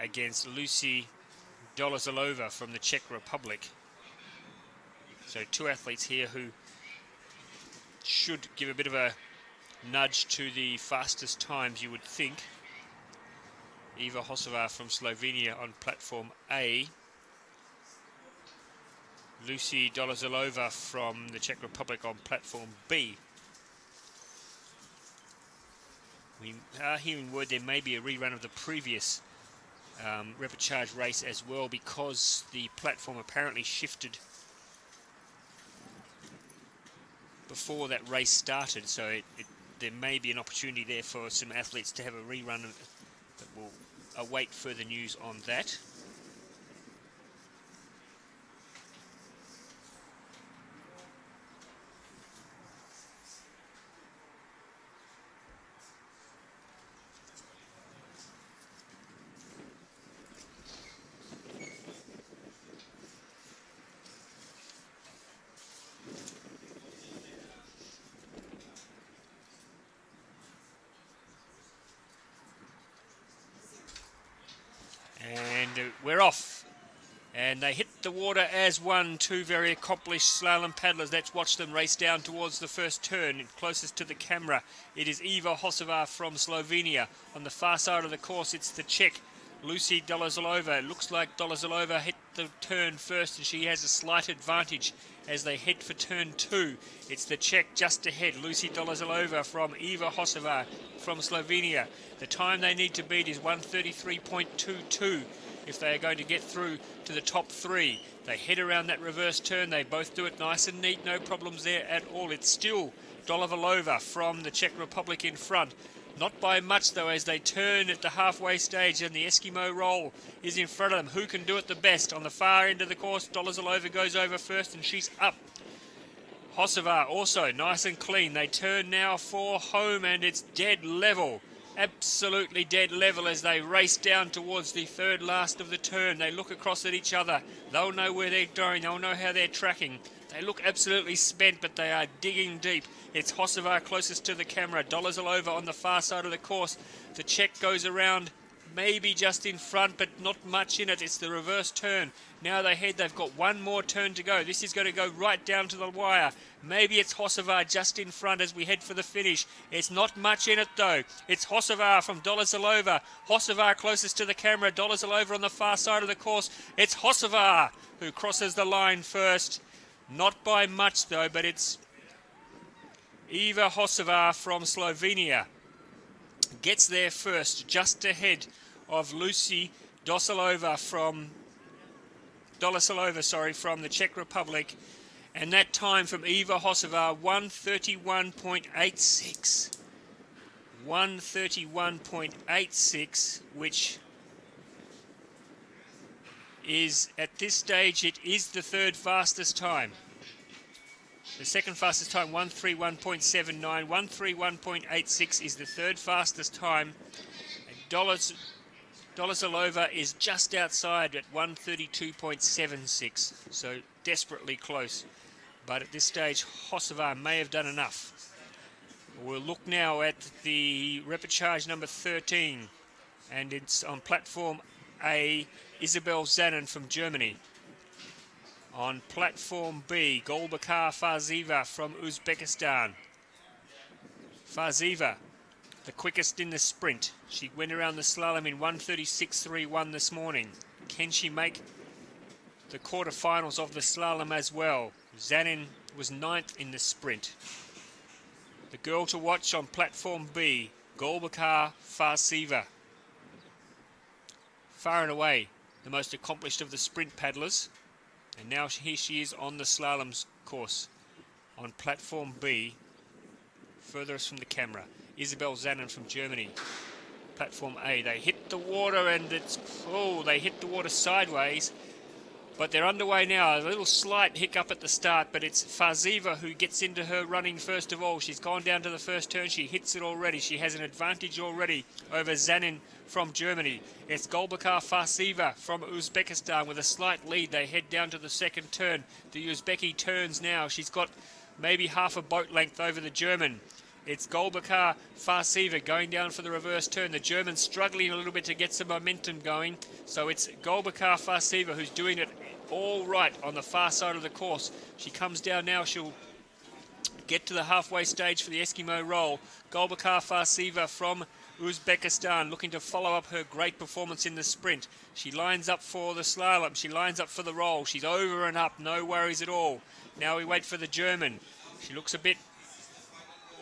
against Lucy Dolazalova from the Czech Republic. So two athletes here who should give a bit of a nudge to the fastest times, you would think. Eva Hosova from Slovenia on platform A. Lucy Dolazalova from the Czech Republic on platform B. We are hearing word there may be a rerun of the previous Repechage race as well, because the platform apparently shifted before that race started, so there may be an opportunity there for some athletes to have a rerun, but we'll await further news on that. And we're off. And they hit the water as one, two very accomplished slalom paddlers. Let's watch them race down towards the first turn. Closest to the camera, it is Eva Hosova from Slovenia. On the far side of the course, it's the Czech, Lucy Dolazalova. It looks like Dolazalova hit the turn first, and she has a slight advantage as they head for turn two. It's the Czech just ahead, Lucy Dolazalova from Eva Hosova from Slovenia. The time they need to beat is 1:33.22 if they are going to get through to the top three. They head around that reverse turn. They both do it nice and neat, no problems there at all. It's still Dolazalova from the Czech Republic in front. Not by much though, as they turn at the halfway stage, and the Eskimo roll is in front of them. Who can do it the best? On the far end of the course, Dolazalova goes over first and she's up. Hosova also nice and clean. They turn now for home, and it's dead level. Absolutely dead level as they race down towards the third last of the turn. They look across at each other. They'll know where they're going. They'll know how they're tracking. They look absolutely spent, but they are digging deep. It's Hosova closest to the camera. Dolazalova on the far side of the course. The Czech goes around, maybe just in front, but not much in it. It's the reverse turn. Now they head. They've got one more turn to go. This is going to go right down to the wire. Maybe it's Hosova just in front as we head for the finish. It's not much in it though. It's Hosova from Dolazalova. Hosova closest to the camera. Dolazalova on the far side of the course. It's Hosova who crosses the line first. Not by much though, but it's Eva Hosova from Slovenia. Gets there first, just ahead of Lucy Dolazalova from the Czech Republic. And that time from Eva Hosova, 1:31.86. 1:31.86, which is, at this stage, it is the third fastest time. The second fastest time, 1:31.79. 1:31.86 is the third fastest time. Dolazalova is just outside at 1:32.76, so desperately close. But at this stage, Hosova may have done enough. We'll look now at the Repechage number 13, and it's on platform A, Isabel Zanin from Germany. On platform B, Golbakar Farzieva from Uzbekistan. Farzieva, the quickest in the sprint. She went around the slalom in 1:36.31 this morning. Can she make the quarterfinals of the slalom as well? Zanin was 9th in the sprint. The girl to watch on platform B, Golbakar Farzieva. Far and away the most accomplished of the sprint paddlers. And now here she is on the slalom course on platform B, furthest from the camera. Isabel Zanin from Germany. Platform A. They hit the water and they hit the water sideways. But they're underway now. A little slight hiccup at the start, but it's Farziva who gets into her running first of all. She's gone down to the first turn. She hits it already. She has an advantage already over Zanin from Germany. It's Golbakar Farziva from Uzbekistan with a slight lead. They head down to the second turn. The Uzbeki turns now. She's got maybe half a boat length over the German. It's Golbakar Farziva going down for the reverse turn. The German struggling a little bit to get some momentum going. So it's Golbakar Farziva who's doing it all right on the far side of the course. She comes down now. She'll get to the halfway stage for the Eskimo roll. Golbakar Farziva from Uzbekistan looking to follow up her great performance in the sprint. She lines up for the slalom. She lines up for the roll. She's over and up. No worries at all. Now we wait for the German. She looks a bit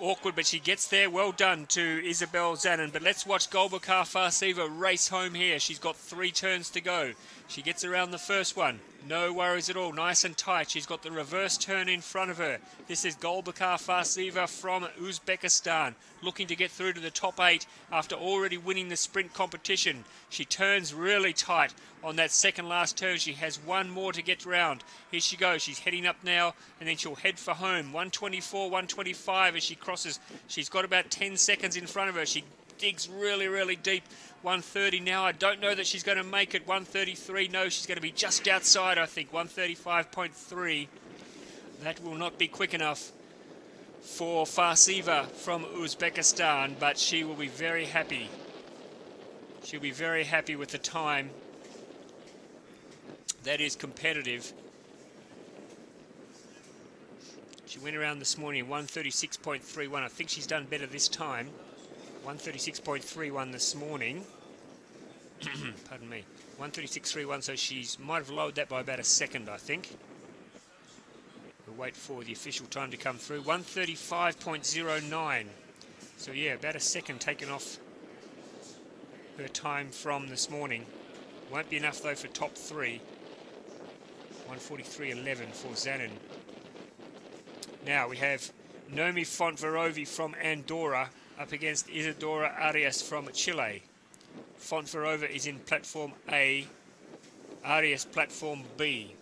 awkward, but she gets there. Well done to Isabel Zanin. But let's watch Golbakar Farziva race home here. She's got 3 turns to go. She gets around the first one. No worries at all. Nice and tight. She's got the reverse turn in front of her. This is Golbakar Farziva from Uzbekistan, looking to get through to the top 8 after already winning the sprint competition. She turns really tight on that second last turn. She has one more to get round. Here she goes. She's heading up now, and then she'll head for home. 124, 125 as she crosses. She's got about 10 seconds in front of her. She digs really, really deep. 130 now. I don't know that she's going to make it. 133. No, she's going to be just outside, I think. 135.3. That will not be quick enough for Farziva from Uzbekistan, but she will be very happy. She'll be very happy with the time. That is competitive. She went around this morning 136.31. I think she's done better this time. 136.31 this morning. Pardon me. 136.31, so she's might have lowered that by about a second, I think. We'll wait for the official time to come through. 135.09. So yeah, about a second taken off her time from this morning. Won't be enough though for top 3. 143.11 for Zanin. Now we have Noemi Fontverovi from Andorra up against Isadora Arias from Chile. Fontverova is in platform A, Arias platform B.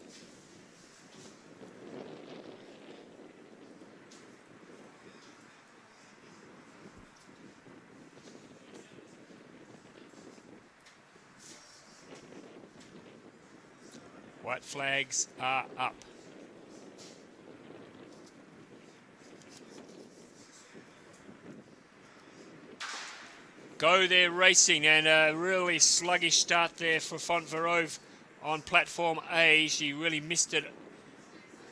White flags are up. Go there racing, and a really sluggish start there for Fontverove on platform A. She really missed it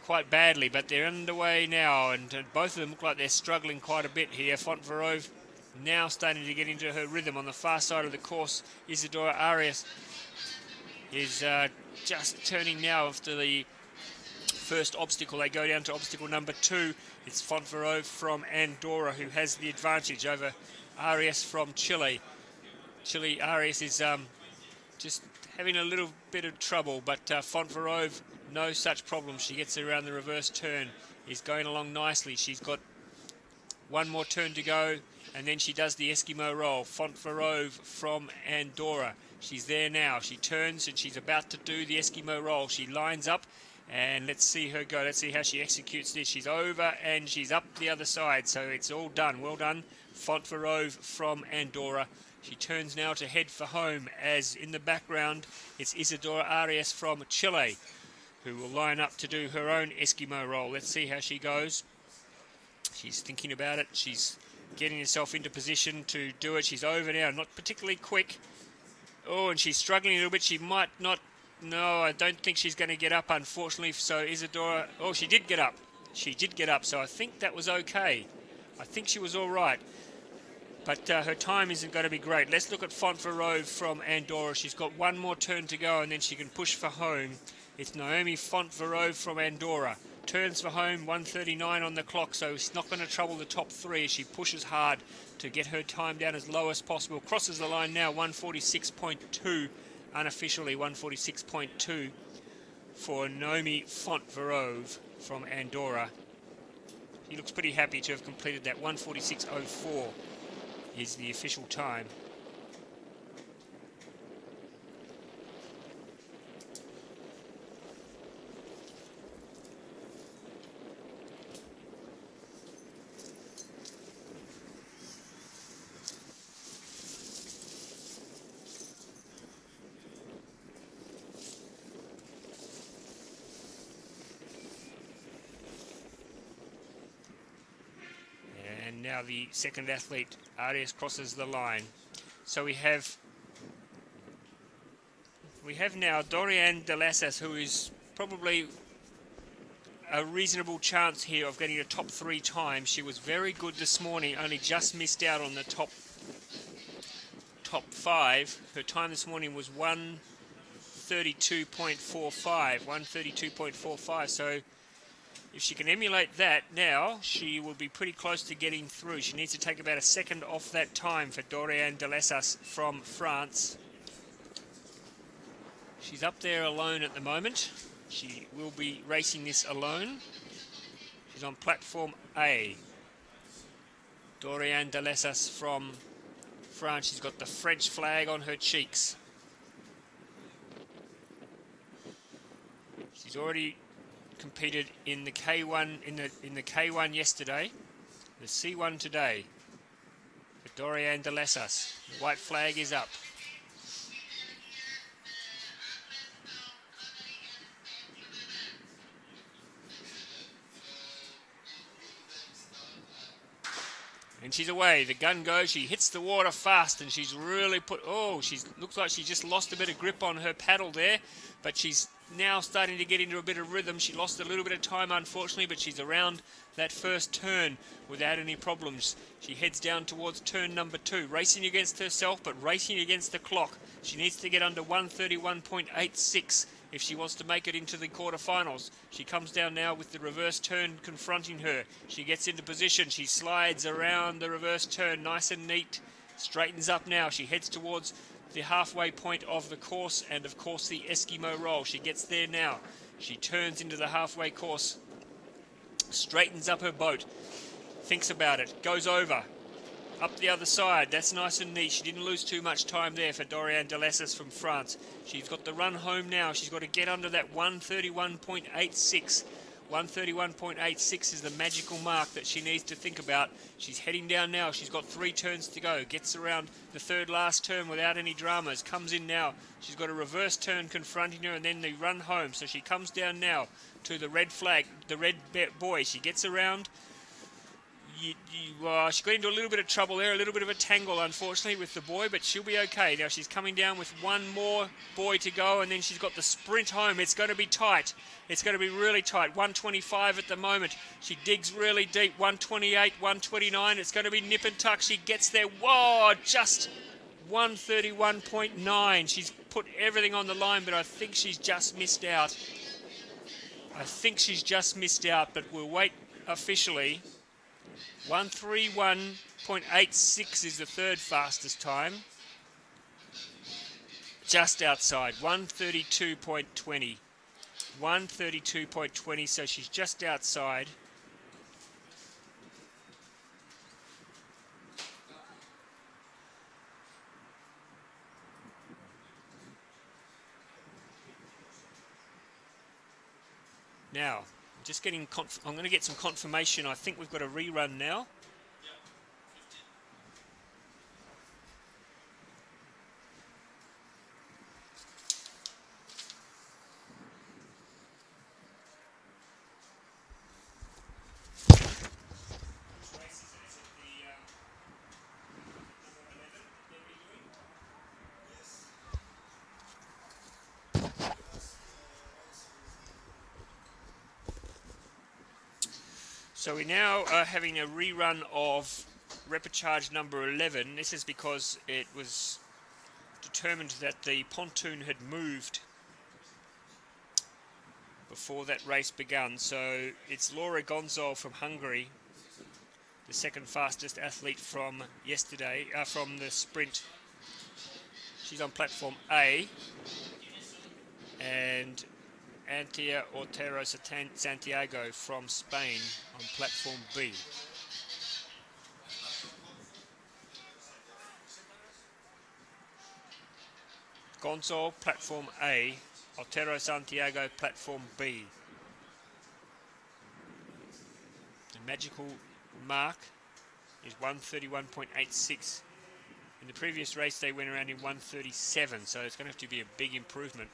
quite badly, but they're underway now, and both of them look like they're struggling quite a bit here. Fontverove now starting to get into her rhythm on the far side of the course. Isadora Arias is just turning now after the first obstacle. They go down to obstacle number 2. It's Fontverove from Andorra who has the advantage over Arias from Chile. Arias is just having a little bit of trouble, but Fontverove, no such problem. She gets around the reverse turn, is going along nicely. She's got one more turn to go, and then she does the Eskimo roll. Fontverove from Andorra. She's there now. She turns, and she's about to do the Eskimo roll. She lines up, and let's see her go. Let's see how she executes this. She's over, and she's up the other side, so it's all done. Well done, Fontverove from Andorra. She turns now to head for home, as in the background it's Isadora Arias from Chile, who will line up to do her own Eskimo roll. Let's see how she goes. She's thinking about it. She's getting herself into position to do it. She's over now, not particularly quick. Oh, and she's struggling a little bit. She might not. No, I don't think she's going to get up, unfortunately. So Isadora, oh, she did get up. She did get up, so I think that was okay. I think she was all right. But her time isn't going to be great. Let's look at Fontverove from Andorra. She's got one more turn to go, and then she can push for home. It's Noemi Fontverove from Andorra. Turns for home, 1:39 on the clock, so she's not going to trouble the top 3 as she pushes hard to get her time down as low as possible. Crosses the line now, 1:46.2, unofficially 1:46.2. for Naomi Fontverove from Andorra. He looks pretty happy to have completed that. 1:46.04 is the official time. And now the second athlete, Arias, crosses the line. So we have now Dorian de Lasas, who is probably a reasonable chance here of getting a top 3 time. She was very good this morning, only just missed out on the top 5. Her time this morning was 1:32.45. 1:32.45. So if she can emulate that now, she will be pretty close to getting through. She needs to take about a second off that time for Dorian de Lasas from France. She's up there alone at the moment. She will be racing this alone. She's on platform A. Dorian de Lasas from France. She's got the French flag on her cheeks. She's already competed in the K1 in the K1 yesterday, the C1 today. For Dorian de Lasas, the white flag is up. And she's away. The gun goes. She hits the water fast, and she's really put. Oh, looks like she just lost a bit of grip on her paddle there, but she's now starting to get into a bit of rhythm. She lost a little bit of time, unfortunately, but she's around that first turn without any problems. She heads down towards turn number 2, racing against herself, but racing against the clock. She needs to get under 1:31.86 if she wants to make it into the quarterfinals. She comes down now with the reverse turn confronting her. She gets into position. She slides around the reverse turn, nice and neat. Straightens up now. She heads towards the halfway point of the course, and of course the Eskimo roll. She gets there now. She turns into the halfway course, straightens up her boat, thinks about it, goes over, up the other side. That's nice and neat. She didn't lose too much time there for Dorian de Lasas from France. She's got the run home now. She's got to get under that 1:31.86. 1:31.86 is the magical mark that she needs to think about. She's heading down now. She's got 3 turns to go. Gets around the third last turn without any dramas. Comes in now. She's got a reverse turn confronting her, and then the run home. So she comes down now to the red flag, the red buoy. She gets around. She got into a little bit of trouble there, a little bit of a tangle, unfortunately, with the buoy, but she'll be okay. Now she's coming down with one more buoy to go, and then she's got the sprint home. It's going to be tight. It's going to be really tight. 1:25 at the moment. She digs really deep. 1:28, 1:29. It's going to be nip and tuck. She gets there. Whoa, just 1:31.9. She's put everything on the line, but I think she's just missed out. But we'll wait officially. 1:31.86 is the third fastest time. Just outside. 1:32.20. 1:32.20, so she's just outside. Now, just getting. I'm going to get some confirmation. I think we've got a rerun now. So we now are having a rerun of Repecharge number 11. This is because it was determined that the pontoon had moved before that race begun. So it's Laura Gonzal from Hungary, the second fastest athlete from yesterday, from the sprint. She's on platform A, and Antia Otero Santiago from Spain on platform B. Gonzalo, platform A. Otero Santiago, platform B. The magical mark is 131.86. In the previous race, they went around in 137, so it's going to have to be a big improvement.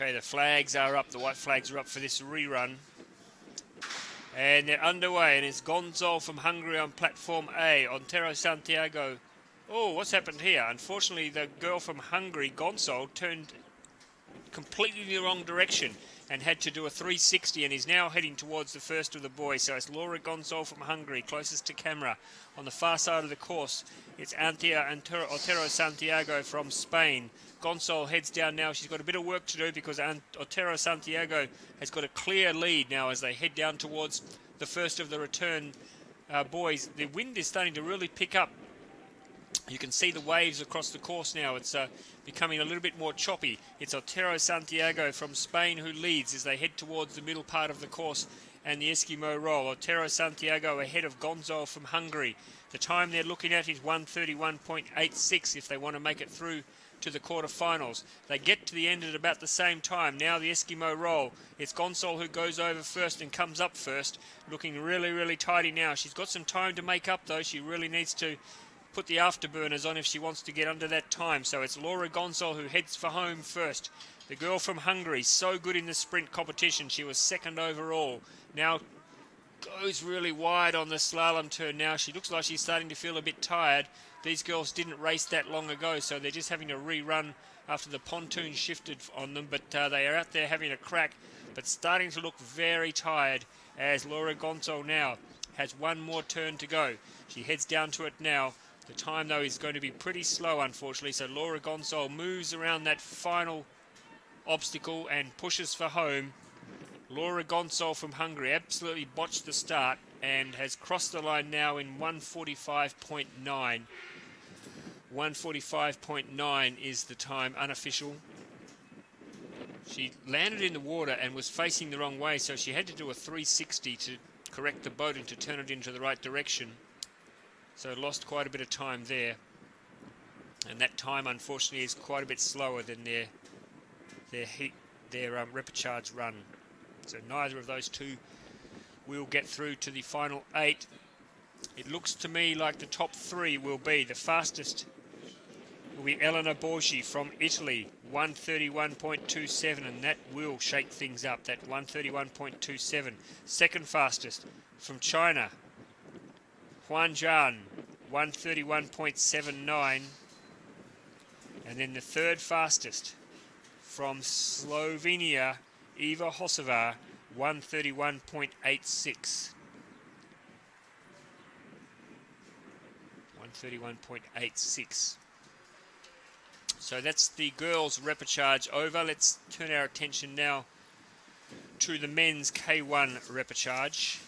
Okay, the flags are up, the white flags are up for this rerun. And they're underway, and it's Gonzalo from Hungary on platform A, Otero Santiago. Oh, what's happened here? Unfortunately, the girl from Hungary, Gonzalo, turned completely the wrong direction and had to do a 360 and is now heading towards the first of the boys. So it's Laura Gonzalo from Hungary, closest to camera. On the far side of the course, it's Antia Otero Santiago from Spain. Gonzalo heads down now. She's got a bit of work to do because Otero Santiago has got a clear lead now as they head down towards the first of the return boys. The wind is starting to really pick up. You can see the waves across the course now. It's becoming a little bit more choppy. It's Otero Santiago from Spain who leads as they head towards the middle part of the course and the Eskimo roll. Otero Santiago ahead of Gonzalo from Hungary. The time they're looking at is 1:31.86 if they want to make it through to the quarterfinals. They get to the end at about the same time. Now the Eskimo roll. It's Gonzalo who goes over first and comes up first. Looking really, really tidy now. She's got some time to make up though. She really needs to put the afterburners on if she wants to get under that time. So it's Laura Gonzalo who heads for home first. The girl from Hungary, so good in the sprint competition. She was second overall. Now goes really wide on the slalom turn now. She looks like she's starting to feel a bit tired. These girls didn't race that long ago, so they're just having to rerun after the pontoon shifted on them. But they are out there having a crack, but starting to look very tired as Laura Gonzalo now has one more turn to go. She heads down to it now. The time, though, is going to be pretty slow, unfortunately. So Laura Gonzalo moves around that final obstacle and pushes for home. Laura Gonzalo from Hungary absolutely botched the start and has crossed the line now in 1:45.9. 1:45.9 is the time, unofficial. She landed in the water and was facing the wrong way, so she had to do a 360 to correct the boat and to turn it into the right direction. So lost quite a bit of time there. And that time, unfortunately, is quite a bit slower than their repecharge run. So neither of those two will get through to the final 8. It looks to me like the top 3 will be. The fastest will be Elena Borgi from Italy, 1:31.27, and that will shake things up, that 1:31.27. Second fastest from China, Huan Zhan, 1:31.79. And then the third fastest from Slovenia, Eva Hosova, 1:31.86. 1:31.86. So that's the girls' repechage over. Let's turn our attention now to the men's K1 repechage.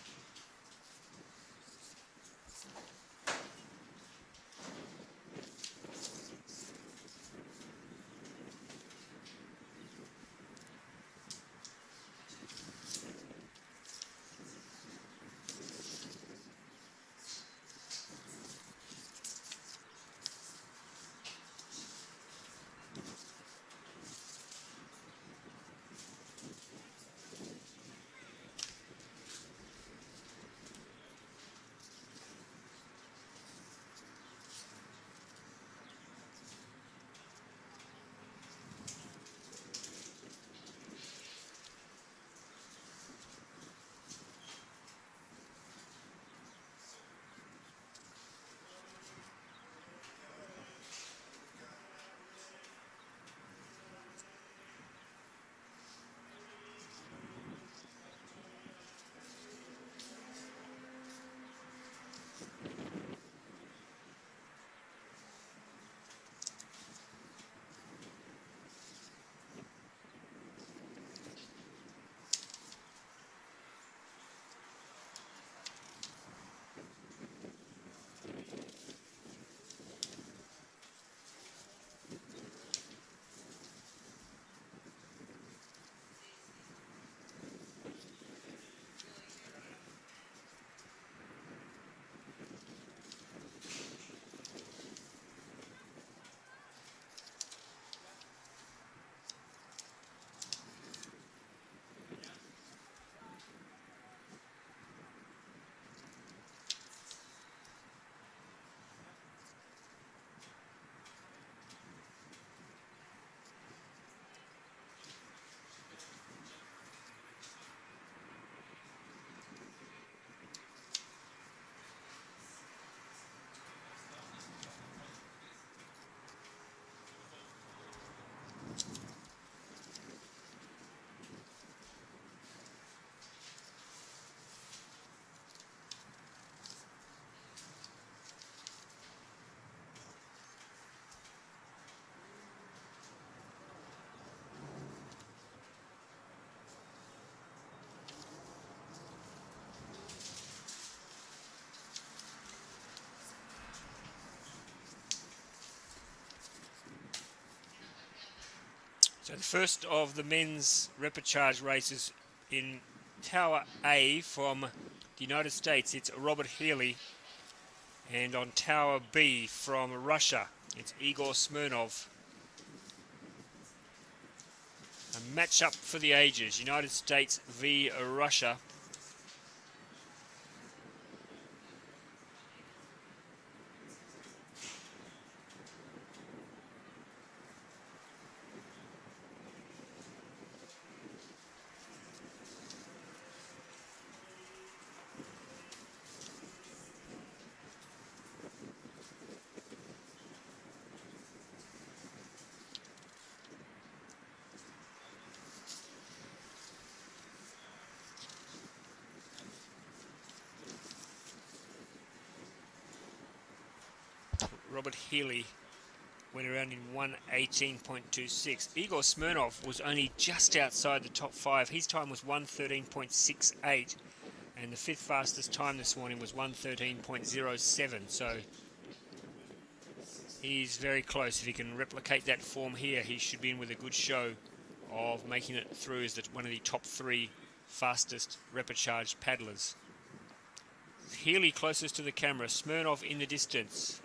So the first of the men's repechage races in Tower A from the United States, it's Robert Healy. And on Tower B from Russia, it's Igor Smirnov. A match-up for the ages, United States v Russia. Robert Healy went around in 1:18.26. Igor Smirnov was only just outside the top 5. His time was 1:13.68, and the 5th fastest time this morning was 1:13.07. So he's very close. If he can replicate that form here, he should be in with a good show of making it through as one of the top 3 fastest repechage paddlers. Healy closest to the camera, Smirnov in the distance.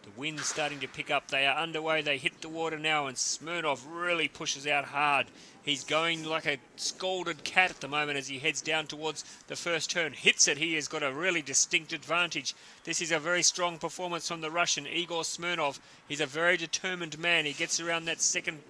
The wind's starting to pick up. They are underway. They hit the water now, and Smirnov really pushes out hard. He's going like a scalded cat at the moment as he heads down towards the first turn. Hits it. He has got a really distinct advantage. This is a very strong performance from the Russian, Igor Smirnov. He's a very determined man. He gets around that second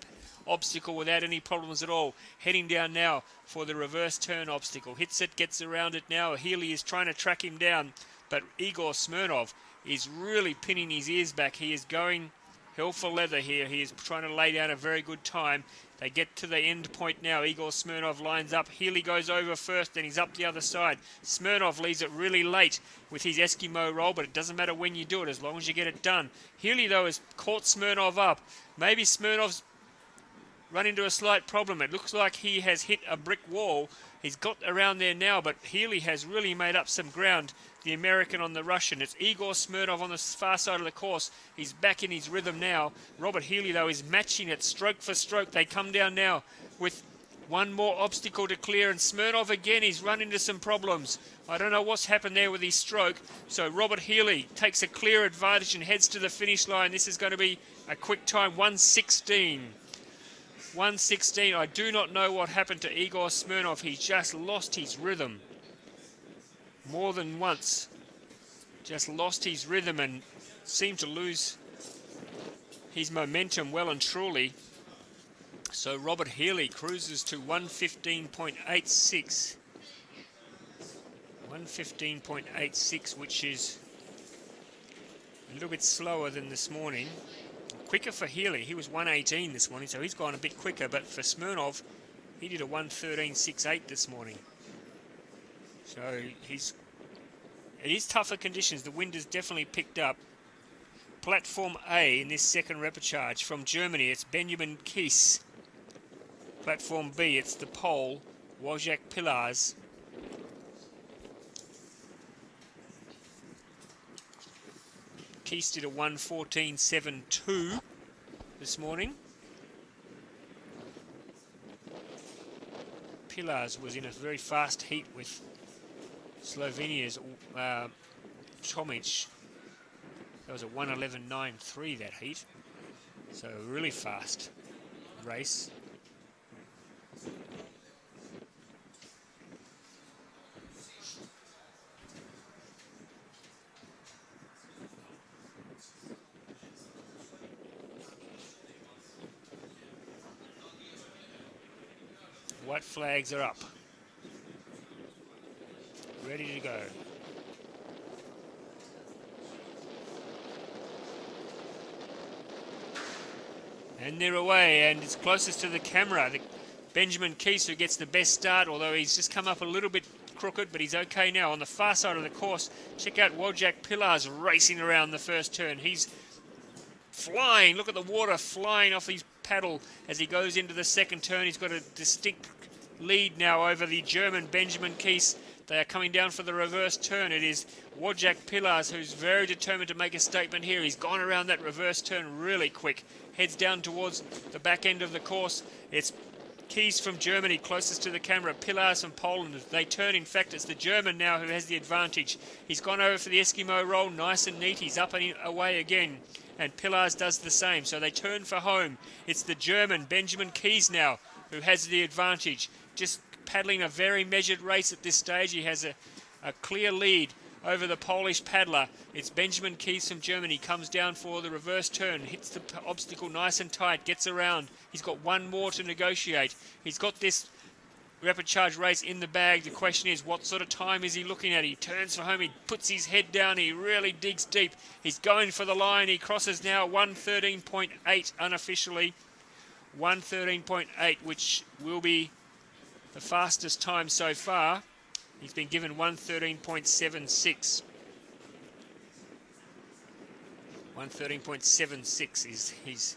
obstacle without any problems at all. Heading down now for the reverse turn obstacle. Hits it, gets around it now. Healy is trying to track him down, but Igor Smirnov is really pinning his ears back. He is going hell for leather here. He is trying to lay down a very good time. They get to the end point now. Igor Smirnov lines up. Healy goes over first, then he's up the other side. Smirnov leaves it really late with his Eskimo roll, but it doesn't matter when you do it as long as you get it done. Healy, though, has caught Smirnov up. Maybe Smirnov's run into a slight problem. It looks like he has hit a brick wall. He's got around there now, but Healy has really made up some ground, the American on the Russian. It's Igor Smirnov on the far side of the course. He's back in his rhythm now. Robert Healy, though, is matching it stroke for stroke. They come down now with one more obstacle to clear, and Smirnov again, he's run into some problems. I don't know what's happened there with his stroke. So Robert Healy takes a clear advantage and heads to the finish line. This is going to be a quick time, 1:16. 1:16. I do not know what happened to Igor Smirnov. He just lost his rhythm more than once. Just lost his rhythm and seemed to lose his momentum well and truly. So Robert Healy cruises to 1:15.86. 1:15.86, which is a little bit slower than this morning. Quicker for Healy. He was 1:18 this morning, so he's gone a bit quicker. But for Smirnov, he did a 1:13.68 this morning. So it is tougher conditions. The wind has definitely picked up. Platform A in this second repechage from Germany, it's Benjamin Kies. Platform B, it's the Pole, Wojciech Pilarz. Kies did a 1:14.72 this morning. Pilarz was in a very fast heat with Slovenia's Tomic. That was a 1:11.93 that heat. So a really fast race. White flags are up. Ready to go. And they're away, and it's closest to the camera. Benjamin Kies, who gets the best start, although he's just come up a little bit crooked, but he's okay now. On the far side of the course, check out Wojciech Pilarz racing around the first turn. He's flying. Look at the water flying off his paddle as he goes into the second turn. He's got a distinct lead now over the German Benjamin Kies. They are coming down for the reverse turn. It is Wojciech Pilarz who's very determined to make a statement here. He's gone around that reverse turn really quick. Heads down towards the back end of the course. It's Kies from Germany closest to the camera. Pilarz from Poland. They turn. In fact, it's the German now who has the advantage. He's gone over for the Eskimo roll. Nice and neat. He's up and away again. And Pilarz does the same. So they turn for home. It's the German Benjamin Kies now who has the advantage. Just paddling a very measured race at this stage. He has a clear lead over the Polish paddler. It's Benjamin Kies from Germany. Comes down for the reverse turn. Hits the obstacle nice and tight. Gets around. He's got one more to negotiate. He's got this Repechage race in the bag. The question is, what sort of time is he looking at? He turns for home. He puts his head down. He really digs deep. He's going for the line. He crosses now 1:13.8 unofficially. 1:13.8, which will be the fastest time so far. He's been given 1:13.76. 1:13.76 is his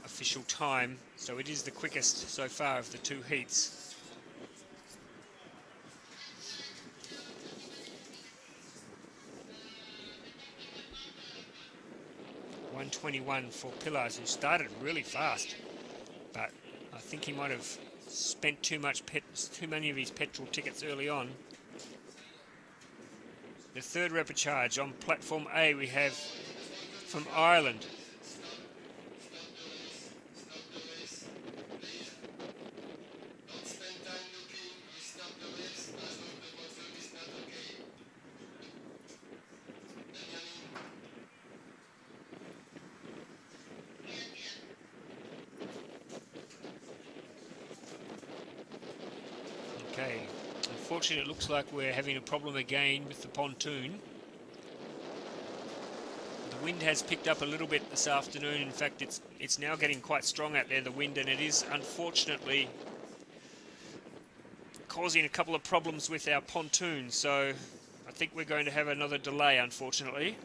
official time, so it is the quickest so far of the two heats. $1:21 for Pilarz, who started really fast, but I think he might have spent too many of his petrol tickets early on. The third repechage on platform A we have from Ireland. Okay, unfortunately it looks like we're having a problem again with the pontoon. The wind has picked up a little bit this afternoon. In fact, it's now getting quite strong out there, the wind, and it is unfortunately causing a couple of problems with our pontoon. So I think we're going to have another delay, unfortunately.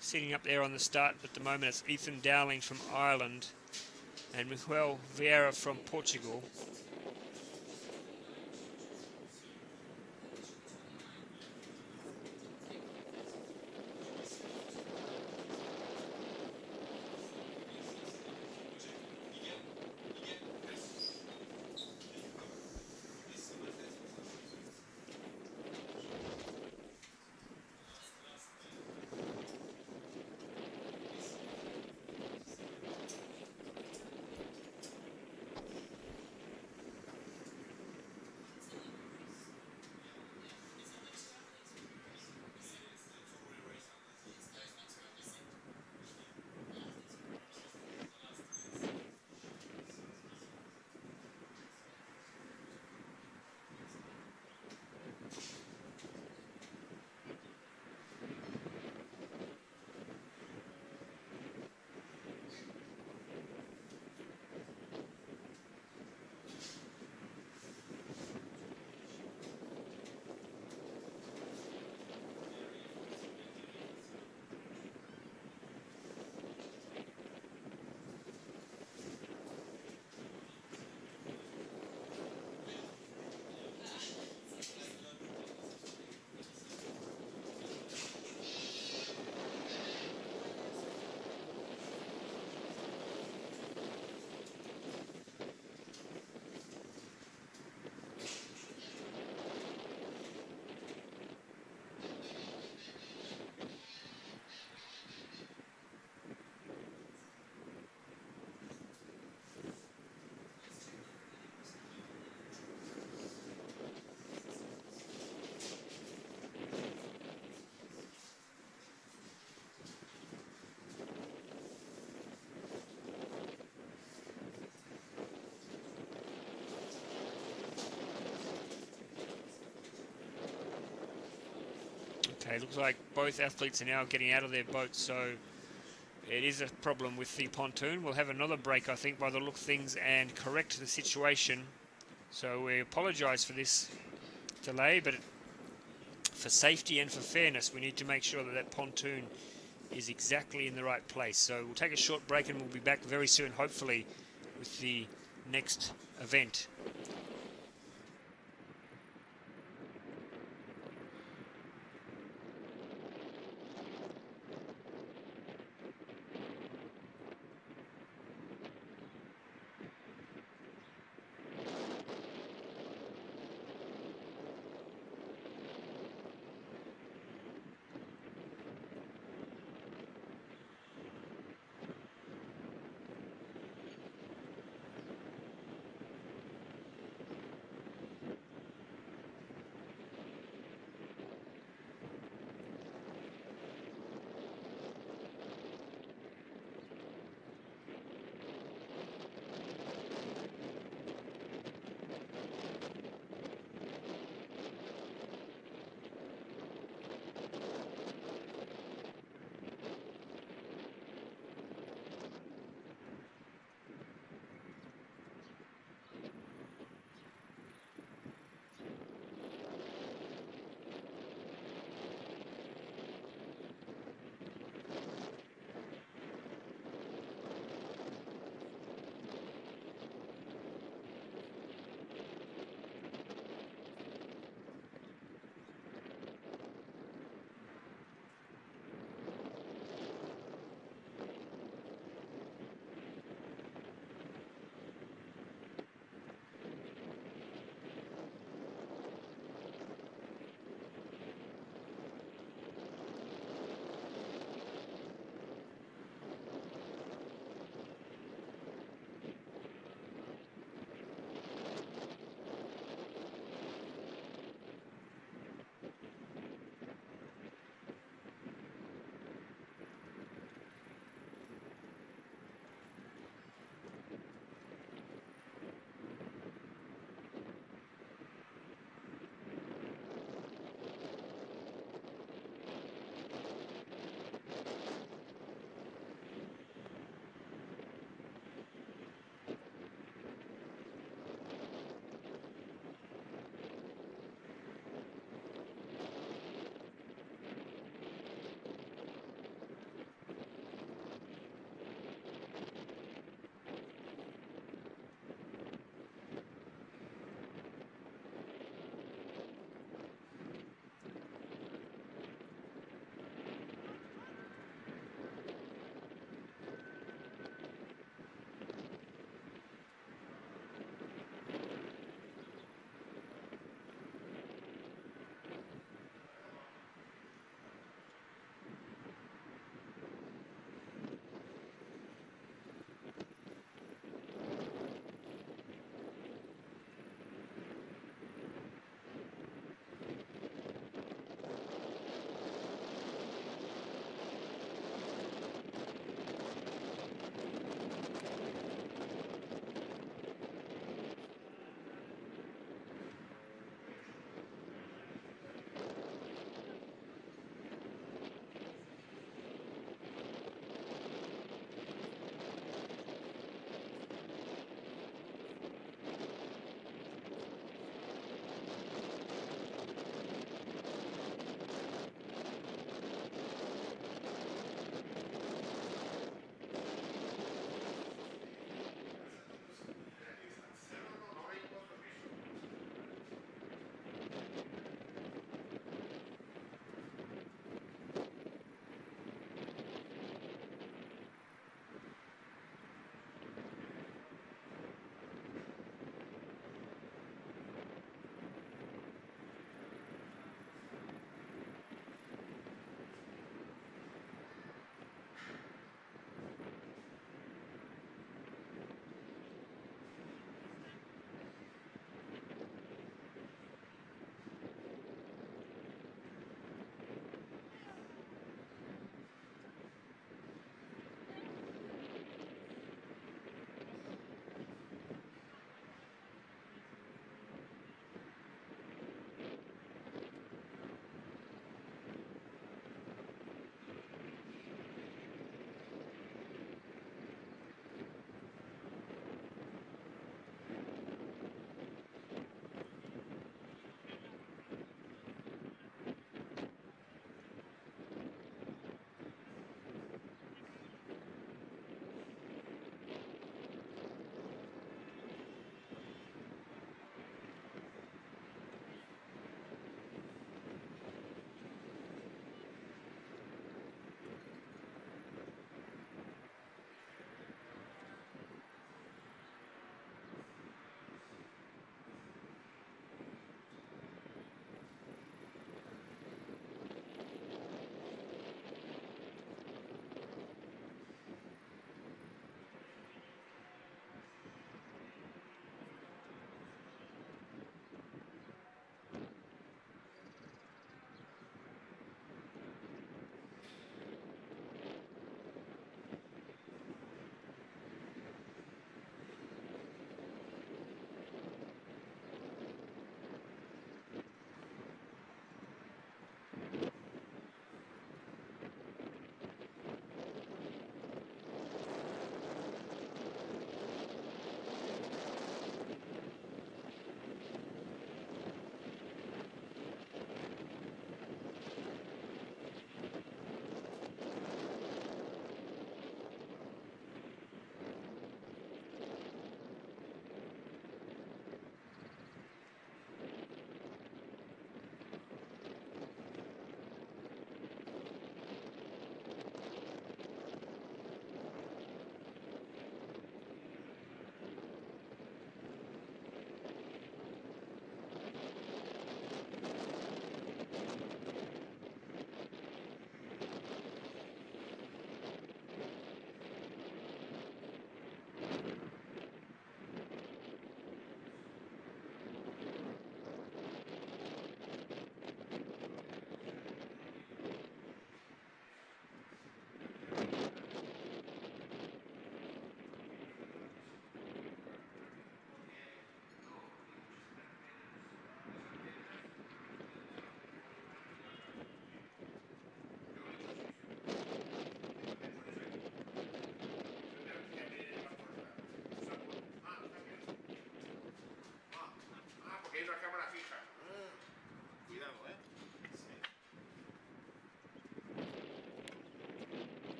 Sitting up there on the start at the moment, it's Ethan Dowling from Ireland and Miguel Vieira from Portugal. Okay, looks like both athletes are now getting out of their boats, so it is a problem with the pontoon. We'll have another break, I think, by the look of things, and correct the situation. So we apologise for this delay, but for safety and for fairness, we need to make sure that that pontoon is exactly in the right place. So we'll take a short break and we'll be back very soon, hopefully, with the next event.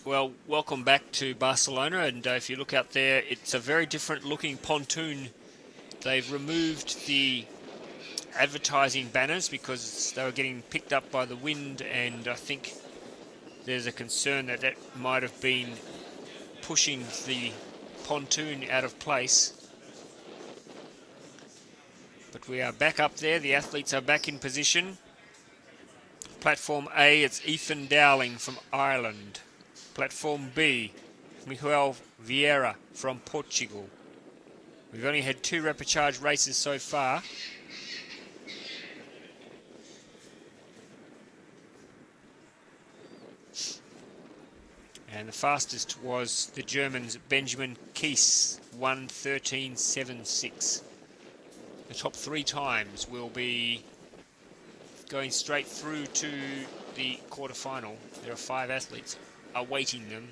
Well, welcome back to Barcelona, and if you look out there, it's a very different looking pontoon. They've removed the advertising banners because they were getting picked up by the wind, and I think there's a concern that that might have been pushing the pontoon out of place. But we are back up there. The athletes are back in position. Platform A, it's Ethan Dowling from Ireland. Platform B, Miguel Vieira from Portugal. We've only had 2 Repechage races so far. And the fastest was the German's Benjamin Kies, 1:13.76. The top 3 times will be going straight through to the quarterfinal. There are 5 athletes awaiting them.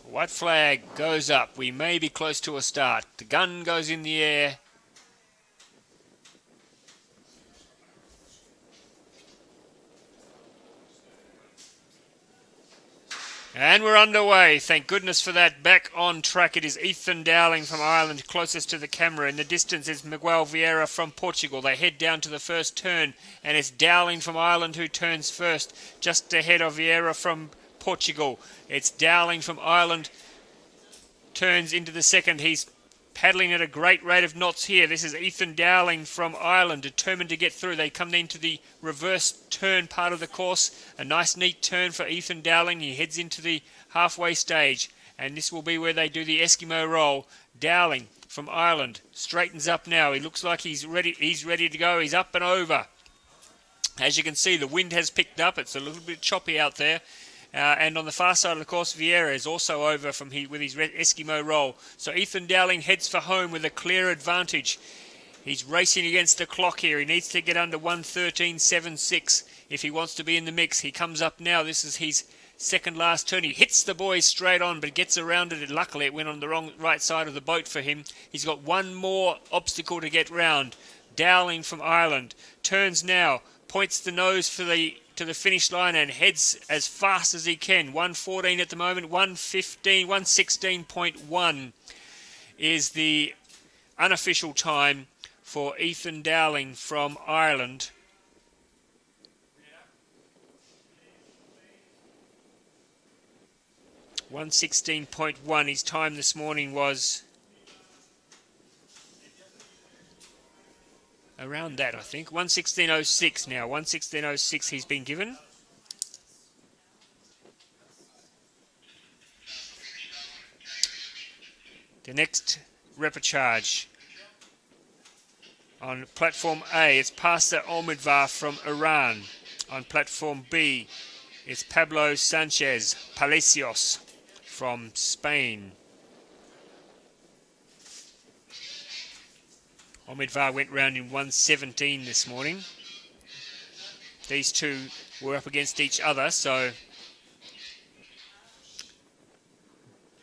White flag goes up. We may be close to a start. The gun goes in the air. And we're underway. Thank goodness for that. Back on track. It is Ethan Dowling from Ireland closest to the camera. In the distance is Miguel Vieira from Portugal. They head down to the first turn, and it's Dowling from Ireland who turns first, just ahead of Vieira from Portugal. It's Dowling from Ireland turns into the second. He's paddling at a great rate of knots here. This is Ethan Dowling from Ireland, determined to get through. They come into the reverse turn part of the course. A nice neat turn for Ethan Dowling. He heads into the halfway stage, and this will be where they do the Eskimo roll. Dowling from Ireland straightens up now. He looks like he's ready to go. He's up and over. As you can see, the wind has picked up. It's a little bit choppy out there. And on the far side of the course, Vieira is also over with his Eskimo roll. So Ethan Dowling heads for home with a clear advantage. He's racing against the clock here. He needs to get under 1:13.76 if he wants to be in the mix. He comes up now. This is his second last turn. He hits the boys straight on, but gets around it. And luckily, it went on the right side of the boat for him. He's got one more obstacle to get round. Dowling from Ireland turns now, points the nose to the finish line and heads as fast as he can. 1:14 at the moment. 1:16.1 is the unofficial time for Ethan Dowling from Ireland. .1:16.1. His time this morning was around that, I think. 1:16.06 now. 1:16.06 he's been given. The next Repechage. On platform A, it's Pastor Omidvar from Iran. On platform B, it's Pablo Sanchez Palacios from Spain. Omidvar went round in 1:17 this morning. These two were up against each other, so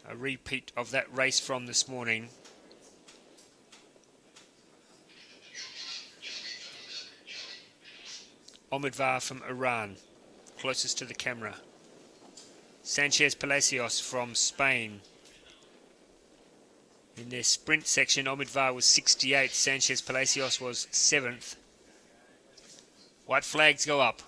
a repeat of that race from this morning. Omidvar from Iran, closest to the camera. Sanchez Palacios from Spain. In their sprint section, Omidvar was 68, Sanchez Palacios was 7th. White flags go up.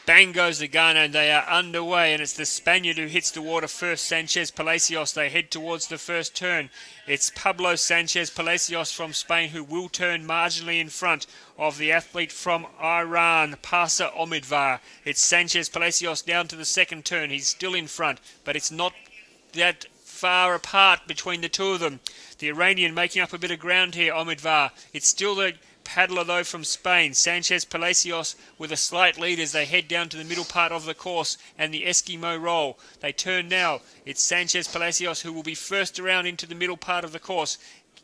Bang goes the gun, and they are underway, and it's the Spaniard who hits the water first, Sanchez Palacios. They head towards the first turn. It's Pablo Sanchez Palacios from Spain who will turn marginally in front of the athlete from Iran, Pastor Omidvar. It's Sanchez Palacios down to the second turn. He's still in front, but it's not that far apart between the two of them. The Iranian making up a bit of ground here, Omidvar. It's still the paddler, though, from Spain. Sanchez Palacios with a slight lead as they head down to the middle part of the course and the Eskimo roll. They turn now. It's Sanchez Palacios who will be first around into the middle part of the course.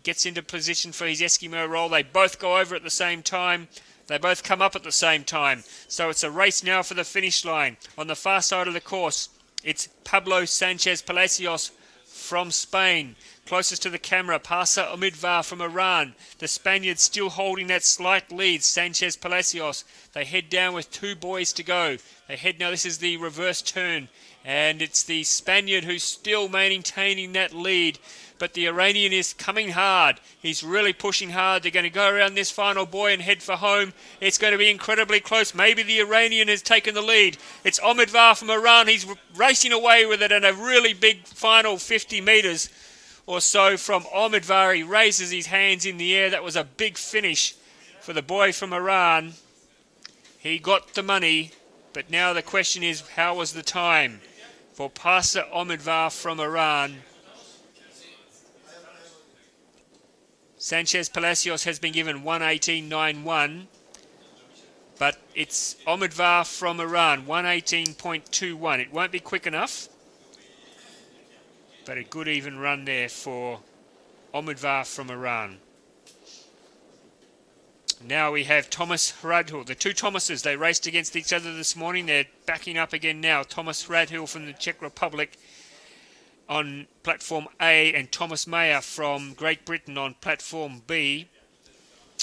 Gets into position for his Eskimo roll. They both go over at the same time. They both come up at the same time. So it's a race now for the finish line. On the far side of the course, it's Pablo Sanchez Palacios from Spain. Closest to the camera, Parsa Omidvar from Iran. The Spaniard still holding that slight lead, Sanchez Palacios. They head down with 2 boys to go. They head now, this is the reverse turn. And it's the Spaniard who's still maintaining that lead. But the Iranian is coming hard. He's really pushing hard. They're going to go around this final buoy and head for home. It's going to be incredibly close. Maybe the Iranian has taken the lead. It's Omidvar from Iran. He's racing away with it in a really big final 50 metres or so from Omidvar. He raises his hands in the air. That was a big finish for the boy from Iran. He got the money, but now the question is, how was the time for Parsa Omidvar from Iran? Sanchez Palacios has been given 1:18.91, but it's Omidvar from Iran, 1:18.21. It won't be quick enough, but a good even run there for Omidvar from Iran. Now we have Thomas Radhul. The 2 Thomases, they raced against each other this morning. They're backing up again now. Thomas Radhul from the Czech Republic on platform A and Thomas Mayer from Great Britain on platform B.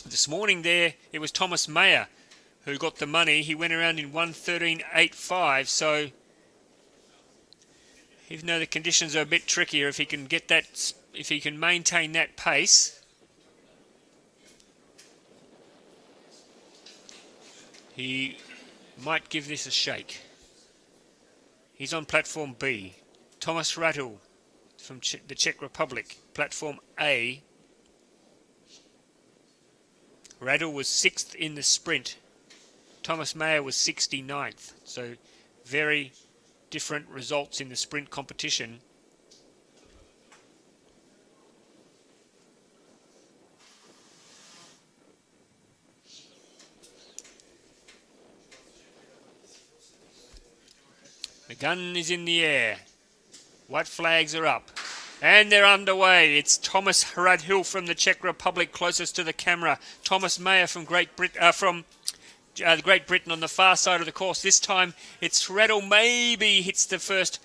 This morning there, it was Thomas Mayer who got the money. He went around in 1:13.85, so even though the conditions are a bit trickier, if he can get that, if he can maintain that pace, he might give this a shake. He's on platform B. Thomas Radhul from the Czech Republic, platform A. Radhul was 6th in the sprint. Thomas Mayer was 69th. So very different results in the sprint competition. The gun is in the air. White flags are up. And they're underway. It's Thomas Radhul from the Czech Republic closest to the camera. Thomas Mayer from Great Britain on the far side of the course. This time it's Radhul maybe hits the first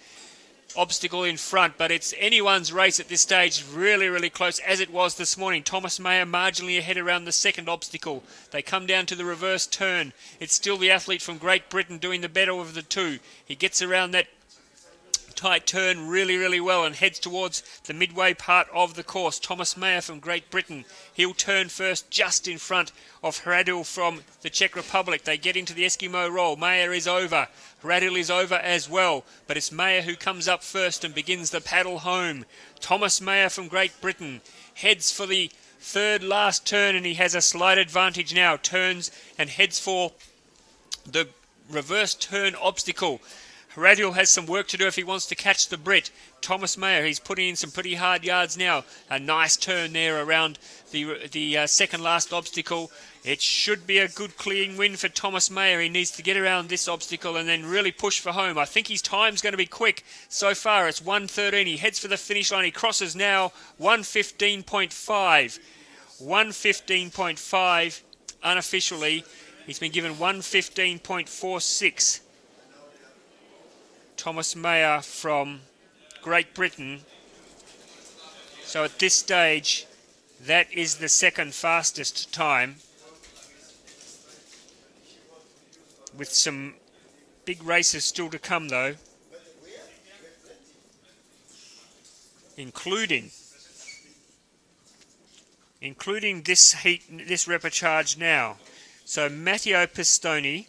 obstacle in front, but it's anyone's race at this stage. Really, really close as it was this morning. Thomas Mayer marginally ahead around the second obstacle. They come down to the reverse turn. It's still the athlete from Great Britain doing the better of the 2. He gets around that tight turn really, really well and heads towards the midway part of the course. Thomas Mayer from Great Britain, he'll turn first just in front of Radhul from the Czech Republic. They get into the Eskimo roll. Mayer is over. Radhul is over as well, but it's Mayer who comes up first and begins the paddle home. Thomas Mayer from Great Britain heads for the 3rd last turn, and he has a slight advantage now. Turns and heads for the reverse turn obstacle. Radhul has some work to do if he wants to catch the Brit. Thomas Mayer, he's putting in some pretty hard yards now. A nice turn there around the second last obstacle. It should be a good clean win for Thomas Mayer. He needs to get around this obstacle and then really push for home. I think his time's going to be quick. So far it's 1:13. He heads for the finish line. He crosses now 1:15.5. 1:15.5 unofficially. He's been given 1:15.46. Thomas Mayer from Great Britain. So at this stage, that is the second fastest time, with some big races still to come though, including this heat, this repechage now. So Matteo Pistoni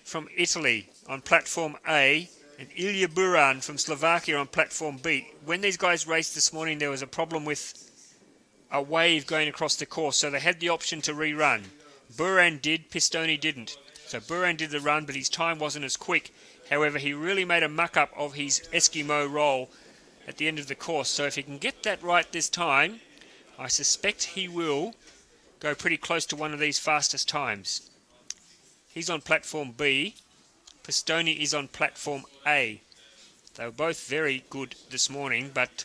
from Italy on platform A, and Ilya Buran from Slovakia on platform B. When these guys raced this morning, there was a problem with a wave going across the course, so they had the option to rerun. Buran did, Pistoni didn't. So Buran did the run, but his time wasn't as quick. However, he really made a muck-up of his Eskimo roll at the end of the course. So if he can get that right this time, I suspect he will go pretty close to one of these fastest times. He's on platform B. Pistoni is on platform A. They were both very good this morning, but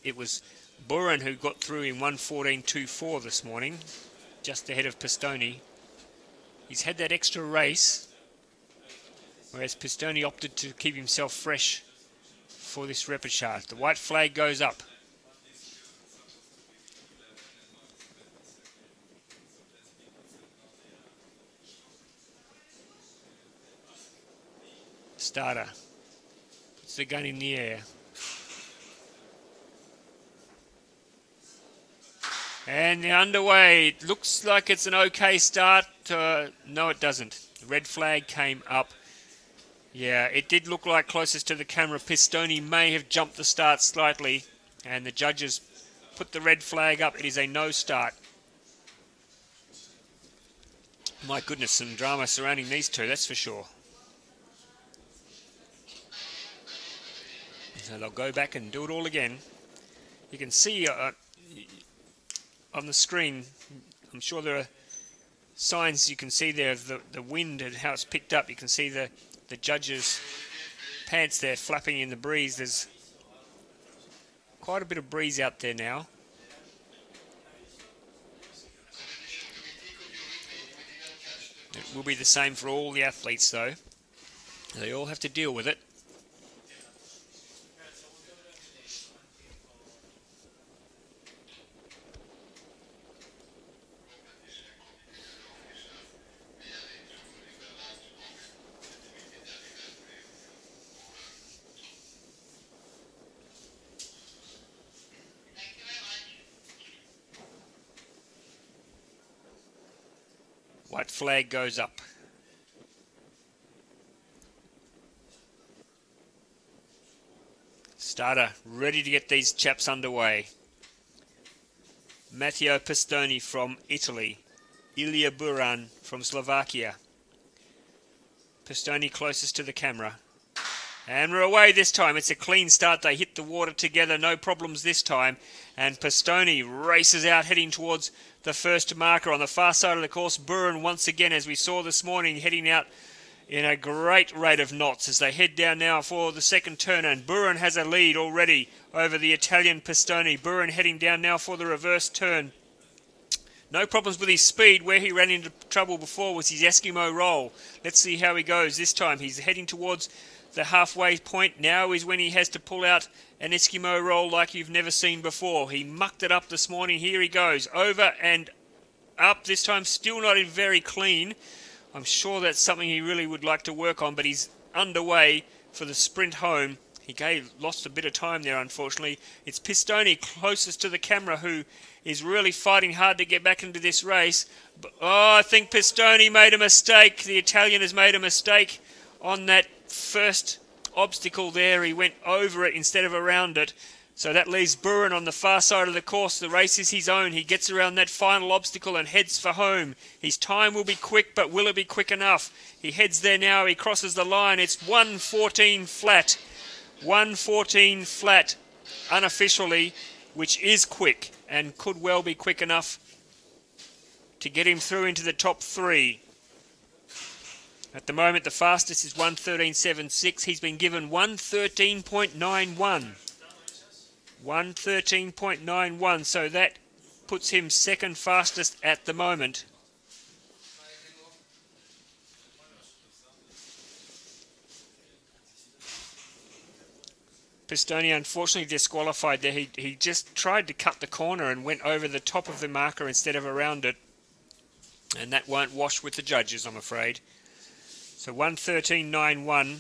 it was Buenos who got through in 1:14.24 this morning, just ahead of Pistoni. He's had that extra race, whereas Pistoni opted to keep himself fresh for this repechage. The white flag goes up. Starter puts the gun in the air. And they're underway. It looks like it's an okay start. No, it doesn't. The red flag came up. Yeah, it did look like closest to the camera. Pistoni may have jumped the start slightly, and the judges put the red flag up. It is a no start. My goodness, some drama surrounding these two, that's for sure. So they'll go back and do it all again. You can see on the screen, I'm sure there are signs you can see there of the wind and how it's picked up. You can see the judges' pants there flapping in the breeze. There's quite a bit of breeze out there now. It will be the same for all the athletes though. They all have to deal with it. White flag goes up. Starter ready to get these chaps underway. Matteo Pistoni from Italy. Ilya Buran from Slovakia. Pistoni closest to the camera. And we're away this time. It's a clean start. They hit the water together. No problems this time. And Pistoni races out heading towards the first marker on the far side of the course. Buran once again, as we saw this morning, heading out in a great rate of knots as they head down now for the second turn. And Buran has a lead already over the Italian Pistoni. Buran heading down now for the reverse turn. No problems with his speed. Where he ran into trouble before was his Eskimo roll. Let's see how he goes this time. He's heading towards the halfway point. Now is when he has to pull out an Eskimo roll like you've never seen before. He mucked it up this morning. Here he goes. Over and up. This time still not in very clean. I'm sure that's something he really would like to work on, but he's underway for the sprint home. He lost a bit of time there, unfortunately. It's Pistoni closest to the camera who is really fighting hard to get back into this race. But, I think Pistoni made a mistake. The Italian has made a mistake on that first obstacle there. He went over it instead of around it. So that leaves Buran on the far side of the course. The race is his own. He gets around that final obstacle and heads for home. His time will be quick, but will it be quick enough? He heads there now. He crosses the line. It's 1:14 flat. 1:14 flat unofficially, which is quick and could well be quick enough to get him through into the top three. At the moment, the fastest is 1:13.76. He's been given 1:13.91. 1:13.91, so that puts him second fastest at the moment. Pistoni unfortunately disqualified there. He just tried to cut the corner and went over the top of the marker instead of around it. And that won't wash with the judges, I'm afraid. So 1:13.91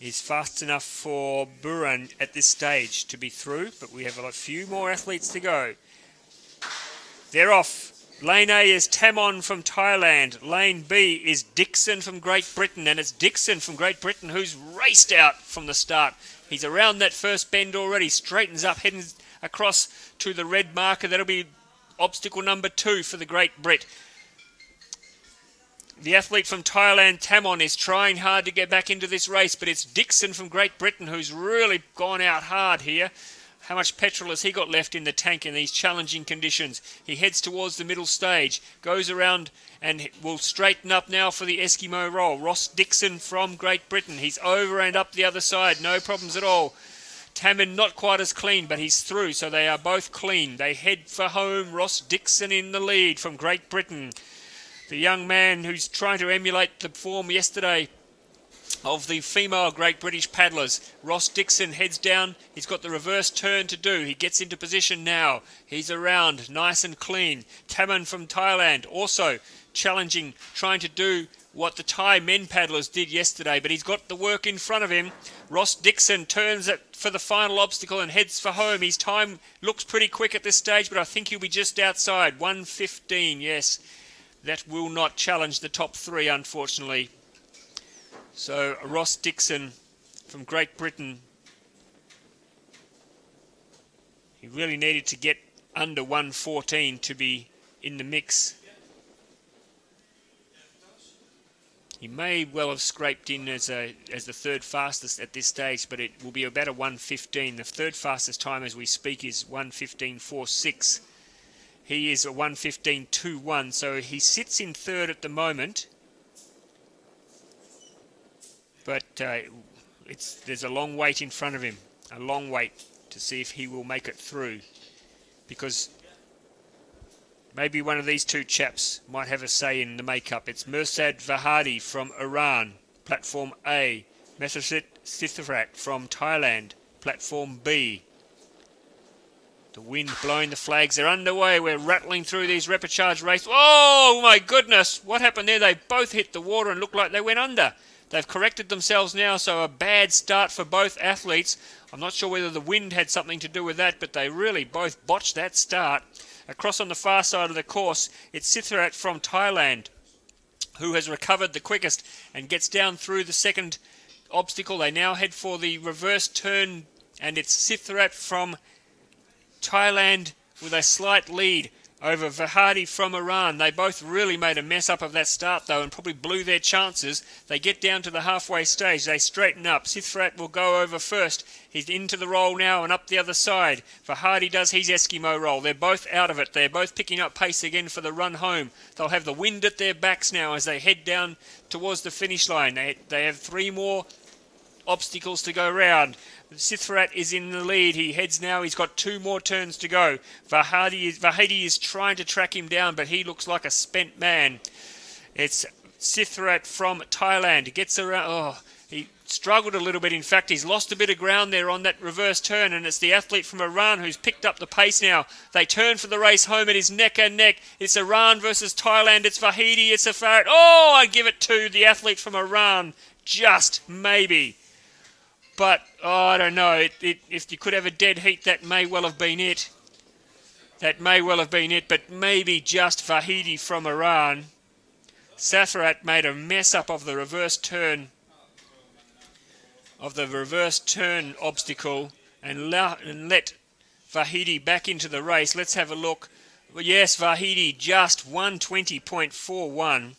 is fast enough for Buran at this stage to be through, but we have a few more athletes to go. They're off. Lane A is Tamon from Thailand. Lane B is Dixon from Great Britain, and it's Dixon from Great Britain who's raced out from the start. He's around that first bend already, straightens up, heading across to the red marker. That'll be obstacle number 2 for the Great Brit. The athlete from Thailand, Tamon, is trying hard to get back into this race, but it's Dixon from Great Britain who's really gone out hard here. How much petrol has he got left in the tank in these challenging conditions? He heads towards the middle stage, goes around and will straighten up now for the Eskimo roll. Ross Dixon from Great Britain. He's over and up the other side. No problems at all. Tammin not quite as clean, but he's through, so they are both clean. They head for home. Ross Dixon in the lead from Great Britain. The young man who's trying to emulate the form yesterday of the female Great British paddlers. Ross Dixon heads down. He's got the reverse turn to do. He gets into position now. He's around, nice and clean. Tammin from Thailand also challenging, trying to do what the Thai men paddlers did yesterday, but he's got the work in front of him. Ross Dixon turns it for the final obstacle and heads for home. His time looks pretty quick at this stage, but I think he'll be just outside. 1:15, yes. That will not challenge the top three, unfortunately. So Ross Dixon from Great Britain, he really needed to get under 1:14 to be in the mix. He may well have scraped in as the third fastest at this stage, but it will be about a 1:15. The third fastest time as we speak is 1:15.46. He is a 1:15.21, so he sits in third at the moment. But there's a long wait in front of him, a long wait to see if he will make it through, because maybe one of these two chaps might have a say in the makeup. It's Mirsad Vahadi from Iran, platform A. Methasit Sithrat from Thailand, platform B. The wind blowing the flags. They're underway. We're rattling through these repechage races. Oh my goodness! What happened there? They both hit the water and looked like they went under. They've corrected themselves now, so a bad start for both athletes. I'm not sure whether the wind had something to do with that, but they really both botched that start. Across on the far side of the course, it's Sithrat from Thailand who has recovered the quickest and gets down through the second obstacle. They now head for the reverse turn, and it's Sithrat from Thailand with a slight lead over Vahadi from Iran. They both really made a mess up of that start, though, and probably blew their chances. They get down to the halfway stage. They straighten up. Sithrat will go over first. He's into the roll now and up the other side. Vahadi does his Eskimo roll. They're both out of it. They're both picking up pace again for the run home. They'll have the wind at their backs now as they head down towards the finish line. They have three more obstacles to go round. Sithrat is in the lead. He heads now. He's got two more turns to go. Vahadi is trying to track him down, but he looks like a spent man. It's Sithrat from Thailand. He gets around. Oh, he struggled a little bit. In fact, he's lost a bit of ground there on that reverse turn, and it's the athlete from Iran who's picked up the pace now. They turn for the race home. It is neck and neck. It's Iran versus Thailand. It's Vahidi. It's Safarat. Oh, I give it to the athlete from Iran. Just maybe. But, oh, I don't know, if you could have a dead heat, that may well have been it. That may well have been it, but maybe just Vahidi from Iran. Safarat made a mess up of the reverse turn, obstacle, and let Vahidi back into the race. Let's have a look. Well, yes, Vahidi just 120.41.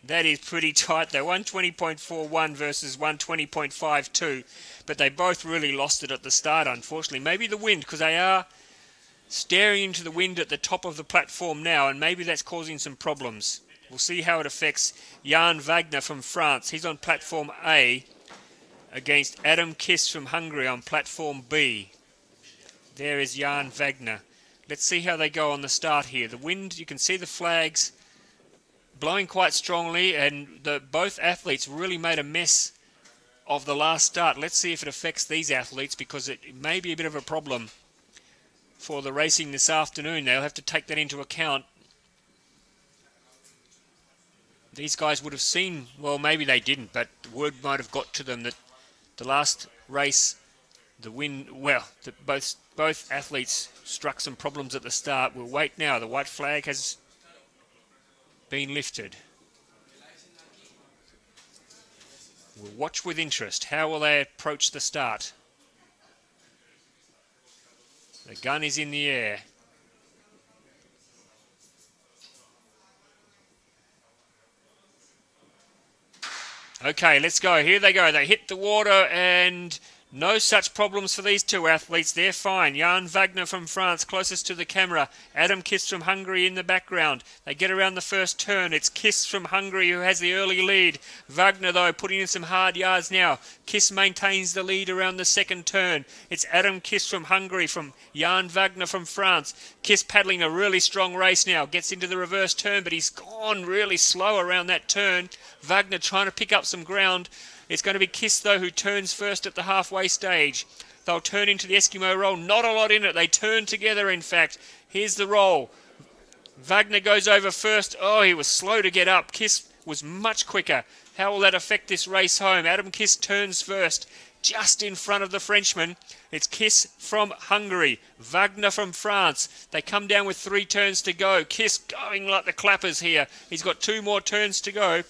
That is pretty tight though, 120.41 versus 120.52. But they both really lost it at the start, unfortunately. Maybe the wind, because they are staring into the wind at the top of the platform now, and maybe that's causing some problems. We'll see how it affects Jan Wagner from France. He's on platform A against Adam Kiss from Hungary on platform B. There is Jan Wagner. Let's see how they go on the start here. The wind, you can see the flags blowing quite strongly, and both athletes really made a mess of the last start. Let's see if it affects these athletes, because it may be a bit of a problem for the racing this afternoon. They'll have to take that into account. These guys would have seen, well, maybe they didn't, but word might have got to them that the last race, the wind, well, both athletes struck some problems at the start. We'll wait now. The white flag has been lifted. We'll watch with interest. How will they approach the start? The gun is in the air. Okay, let's go. Here they go. They hit the water, and No such problems for these two athletes. They're fine. Jan Wagner from France, closest to the camera. Adam Kiss from Hungary in the background. They get around the first turn. It's Kiss from Hungary who has the early lead. Wagner, though, putting in some hard yards now. Kiss maintains the lead around the second turn. It's Adam Kiss from Hungary from Jan Wagner from France. Kiss paddling a really strong race now. Gets into the reverse turn, but he's gone really slow around that turn. Wagner trying to pick up some ground. It's going to be Kiss, though, who turns first at the halfway stage. They'll turn into the Eskimo roll. Not a lot in it. They turn together, in fact. Here's the roll. Wagner goes over first. Oh, he was slow to get up. Kiss was much quicker. How will that affect this race home? Adam Kiss turns first, just in front of the Frenchman. It's Kiss from Hungary, Wagner from France. They come down with 3 turns to go. Kiss going like the clappers here. He's got 2 more turns to go.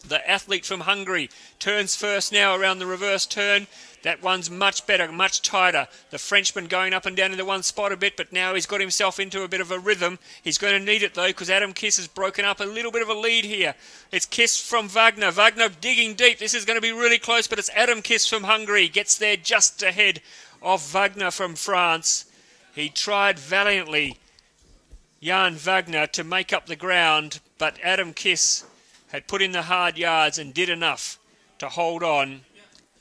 The athlete from Hungary turns first now around the reverse turn. That one's much better, much tighter. The Frenchman going up and down in the one spot a bit, but now he's got himself into a bit of a rhythm. He's going to need it, though, because Adam Kiss has broken up a little bit of a lead here. It's Kiss from Wagner. Wagner digging deep. This is going to be really close, but it's Adam Kiss from Hungary. Gets there just ahead of Wagner from France. He tried valiantly, Jan Wagner, to make up the ground, but Adam Kiss had put in the hard yards and did enough to hold on.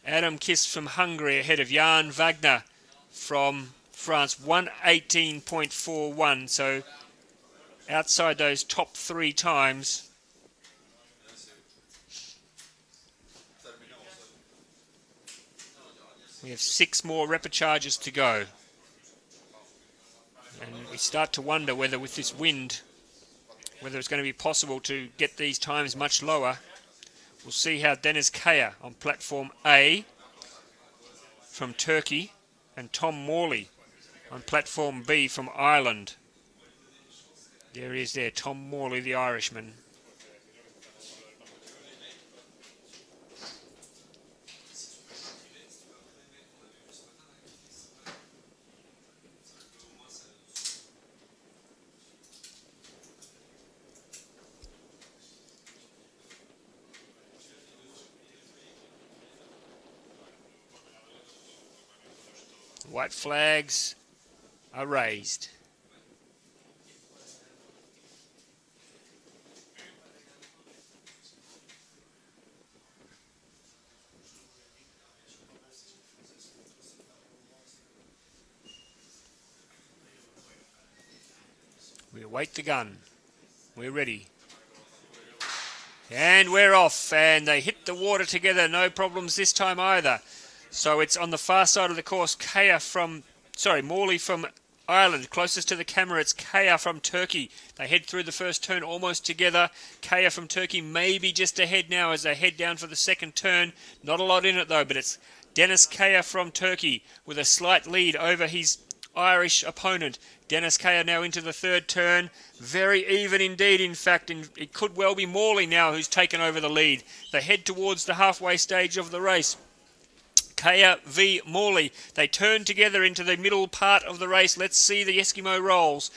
Adam Kiss from Hungary ahead of Jan Wagner from France, 1:18.41. So outside those top 3 times. We have 6 more repecharges to go. And we start to wonder whether with this wind, whether it's going to be possible to get these times much lower. We'll see how Deniz Kaya on platform A from Turkey and Tom Morley on platform B from Ireland. There he is there, Tom Morley, the Irishman. White flags are raised. We await the gun. We're ready. And we're off. And they hit the water together. No problems this time either. So it's on the far side of the course, Morley from Ireland. Closest to the camera, it's Kaya from Turkey. They head through the first turn almost together. Kaya from Turkey maybe just ahead now as they head down for the second turn. Not a lot in it, though, but it's Deniz Kaya from Turkey with a slight lead over his Irish opponent. Deniz Kaya now into the third turn. Very even indeed, in fact, and it could well be Morley now who's taken over the lead. They head towards the halfway stage of the race. Kaya v Morley. They turn together into the middle part of the race. Let's see the Eskimo rolls.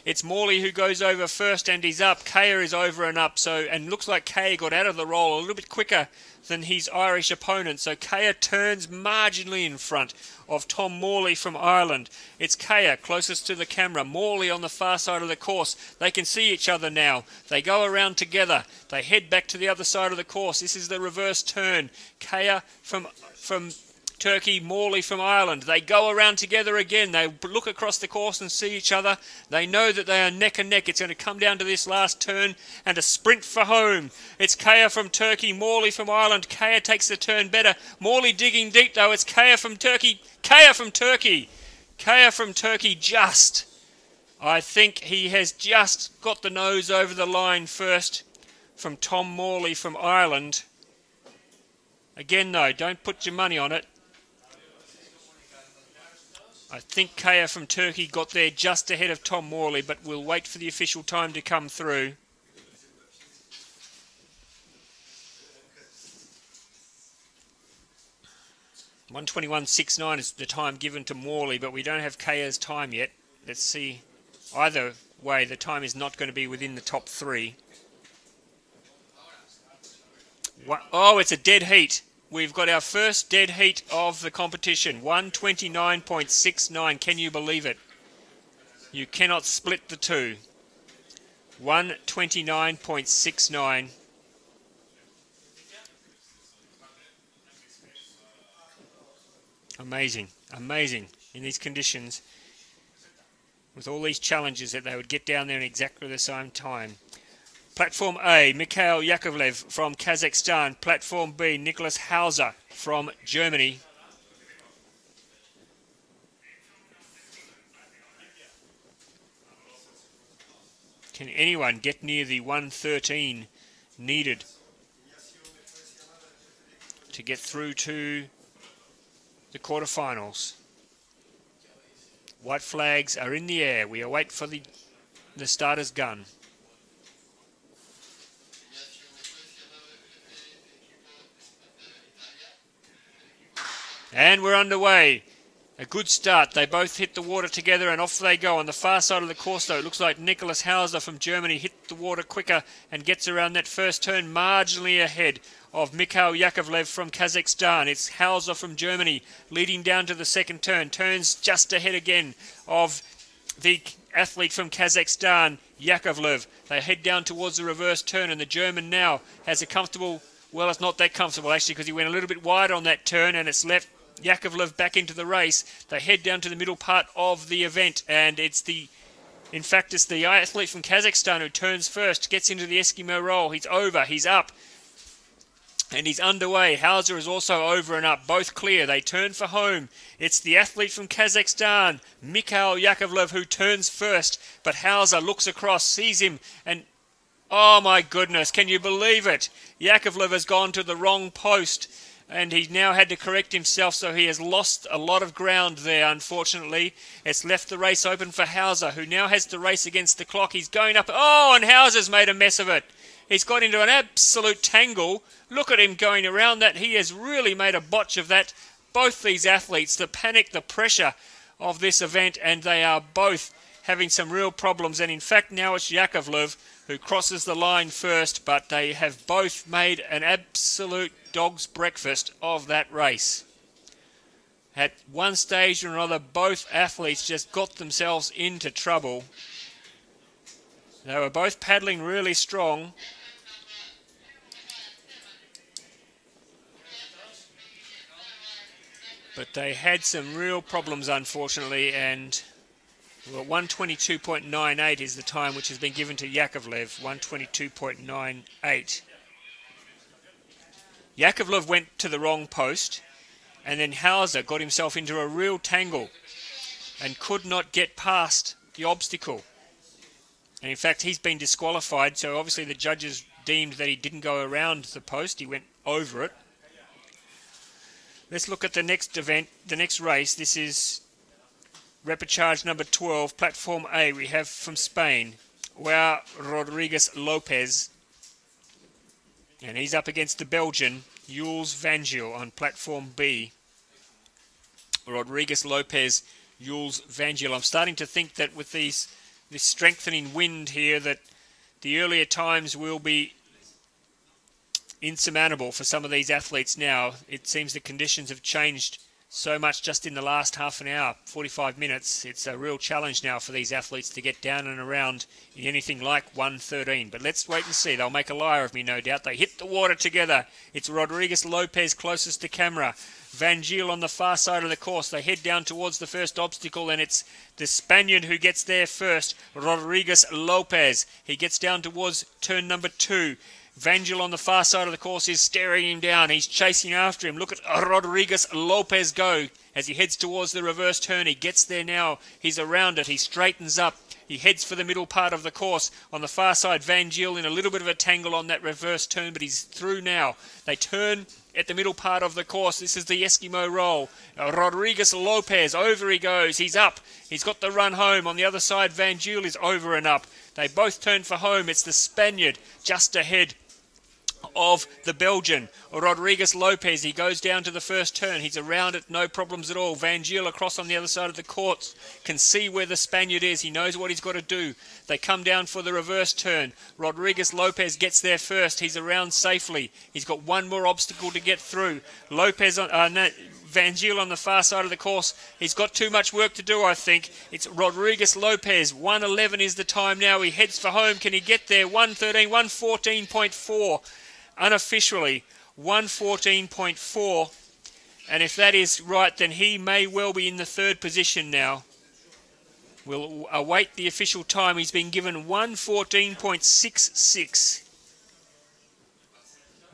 It's Morley who goes over first and he's up. Kaya is over and up. And looks like Kaya got out of the roll a little bit quicker than his Irish opponent. So Kaya turns marginally in front of Tom Morley from Ireland. It's Kaya closest to the camera. Morley on the far side of the course. They can see each other now. They go around together. They head back to the other side of the course. This is the reverse turn. Kaya from Turkey, Morley from Ireland. They go around together again. They look across the course and see each other. They know that they are neck and neck. It's going to come down to this last turn and a sprint for home. It's Kaya from Turkey, Morley from Ireland. Kaya takes the turn better. Morley digging deep, though. It's Kaya from Turkey. Kaya from Turkey. Kaya from Turkey just. I think he has just got the nose over the line first from Tom Morley from Ireland. Again, though, don't put your money on it. I think Kaya from Turkey got there just ahead of Tom Morley, but we'll wait for the official time to come through. (1:21.69) is the time given to Morley, but we don't have Kaya's time yet. Let's see. Either way, the time is not going to be within the top 3. Oh, it's a dead heat. we've got our first dead heat of the competition. 1:29.69. Can you believe it? You cannot split the two. 1:29.69. Amazing, amazing in these conditions. With all these challenges that they would get down there in exactly the same time. Platform A, Mikhail Yakovlev from Kazakhstan. Platform B, Nicholas Hauser from Germany. Can anyone get near the 1:13 needed to get through to the quarterfinals? White flags are in the air. We await for the starter's gun. And we're underway. A good start. They both hit the water together and off they go. On the far side of the course, though, it looks like Nicholas Hauser from Germany hit the water quicker and gets around that first turn marginally ahead of Mikhail Yakovlev from Kazakhstan. It's Hauser from Germany leading down to the second turn. Turns just ahead again of the athlete from Kazakhstan, Yakovlev. They head down towards the reverse turn, and the German now has a comfortable... Well, it's not that comfortable, actually, because he went a little bit wide on that turn, and it's left Yakovlev back into the race. They head down to the middle part of the event, and it's the athlete from Kazakhstan who turns first, gets into the Eskimo roll. He's over, he's up, and he's underway. Hauser is also over and up, both clear. They turn for home. It's the athlete from Kazakhstan, Mikhail Yakovlev, who turns first, but Hauser looks across, sees him, and oh my goodness, can you believe it? Yakovlev has gone to the wrong post, and he's now had to correct himself, so he has lost a lot of ground there, unfortunately. It's left the race open for Hauser, who now has to race against the clock. He's going up. Oh, and Hauser's made a mess of it. He's got into an absolute tangle. Look at him going around that. He has really made a botch of that. Both these athletes, the panic, the pressure of this event, and they are both having some real problems. And in fact, now it's Yakovlev who crosses the line first, but they have both made an absolute dog's breakfast of that race. At one stage or another, both athletes just got themselves into trouble. They were both paddling really strong. But they had some real problems, unfortunately, and well, 1:22.98 is the time which has been given to Yakovlev. 1:22.98. Yakovlev went to the wrong post, and then Hauser got himself into a real tangle and could not get past the obstacle. And in fact, he's been disqualified, so obviously the judges deemed that he didn't go around the post, he went over it. Let's look at the next event, the next race. This is Repechage number 12, Platform A. We have from Spain, Joao Rodriguez Lopez. And he's up against the Belgian, Jules Vangel, on Platform B. Rodriguez Lopez, Jules Vangel. I'm starting to think that with this strengthening wind here, that the earlier times will be insurmountable for some of these athletes now. It seems the conditions have changed so much just in the last half an hour, 45 minutes. It's a real challenge now for these athletes to get down and around in anything like 1:13. But let's wait and see. They'll make a liar of me, no doubt. They hit the water together. It's Rodriguez Lopez closest to camera. Vangel on the far side of the course. They head down towards the first obstacle, and it's the Spaniard who gets there first, Rodriguez Lopez. He gets down towards turn number 2. Vangel on the far side of the course is staring him down. He's chasing after him. Look at Rodriguez Lopez go as he heads towards the reverse turn. He gets there now. He's around it. He straightens up. He heads for the middle part of the course. On the far side, Vangel in a little bit of a tangle on that reverse turn, but he's through now. They turn at the middle part of the course. This is the Eskimo roll. Rodriguez Lopez, over he goes. He's up. He's got the run home. On the other side, Vangel is over and up. They both turn for home. It's the Spaniard just ahead of the Belgian, Rodriguez Lopez. He goes down to the first turn. He's around it, no problems at all. Van Geel across on the other side of the court, can see where the Spaniard is. He knows what he's got to do. They come down for the reverse turn. Rodriguez Lopez gets there first. He's around safely. He's got one more obstacle to get through. Lopez on... Van Geel on the far side of the course. He's got too much work to do, I think. It's Rodriguez Lopez. 1:11 is the time now. He heads for home. Can he get there? 1:13, 1:14.4. Unofficially, 1:14.4. And if that is right, then he may well be in the third position now. We'll await the official time. He's been given 1:14.66.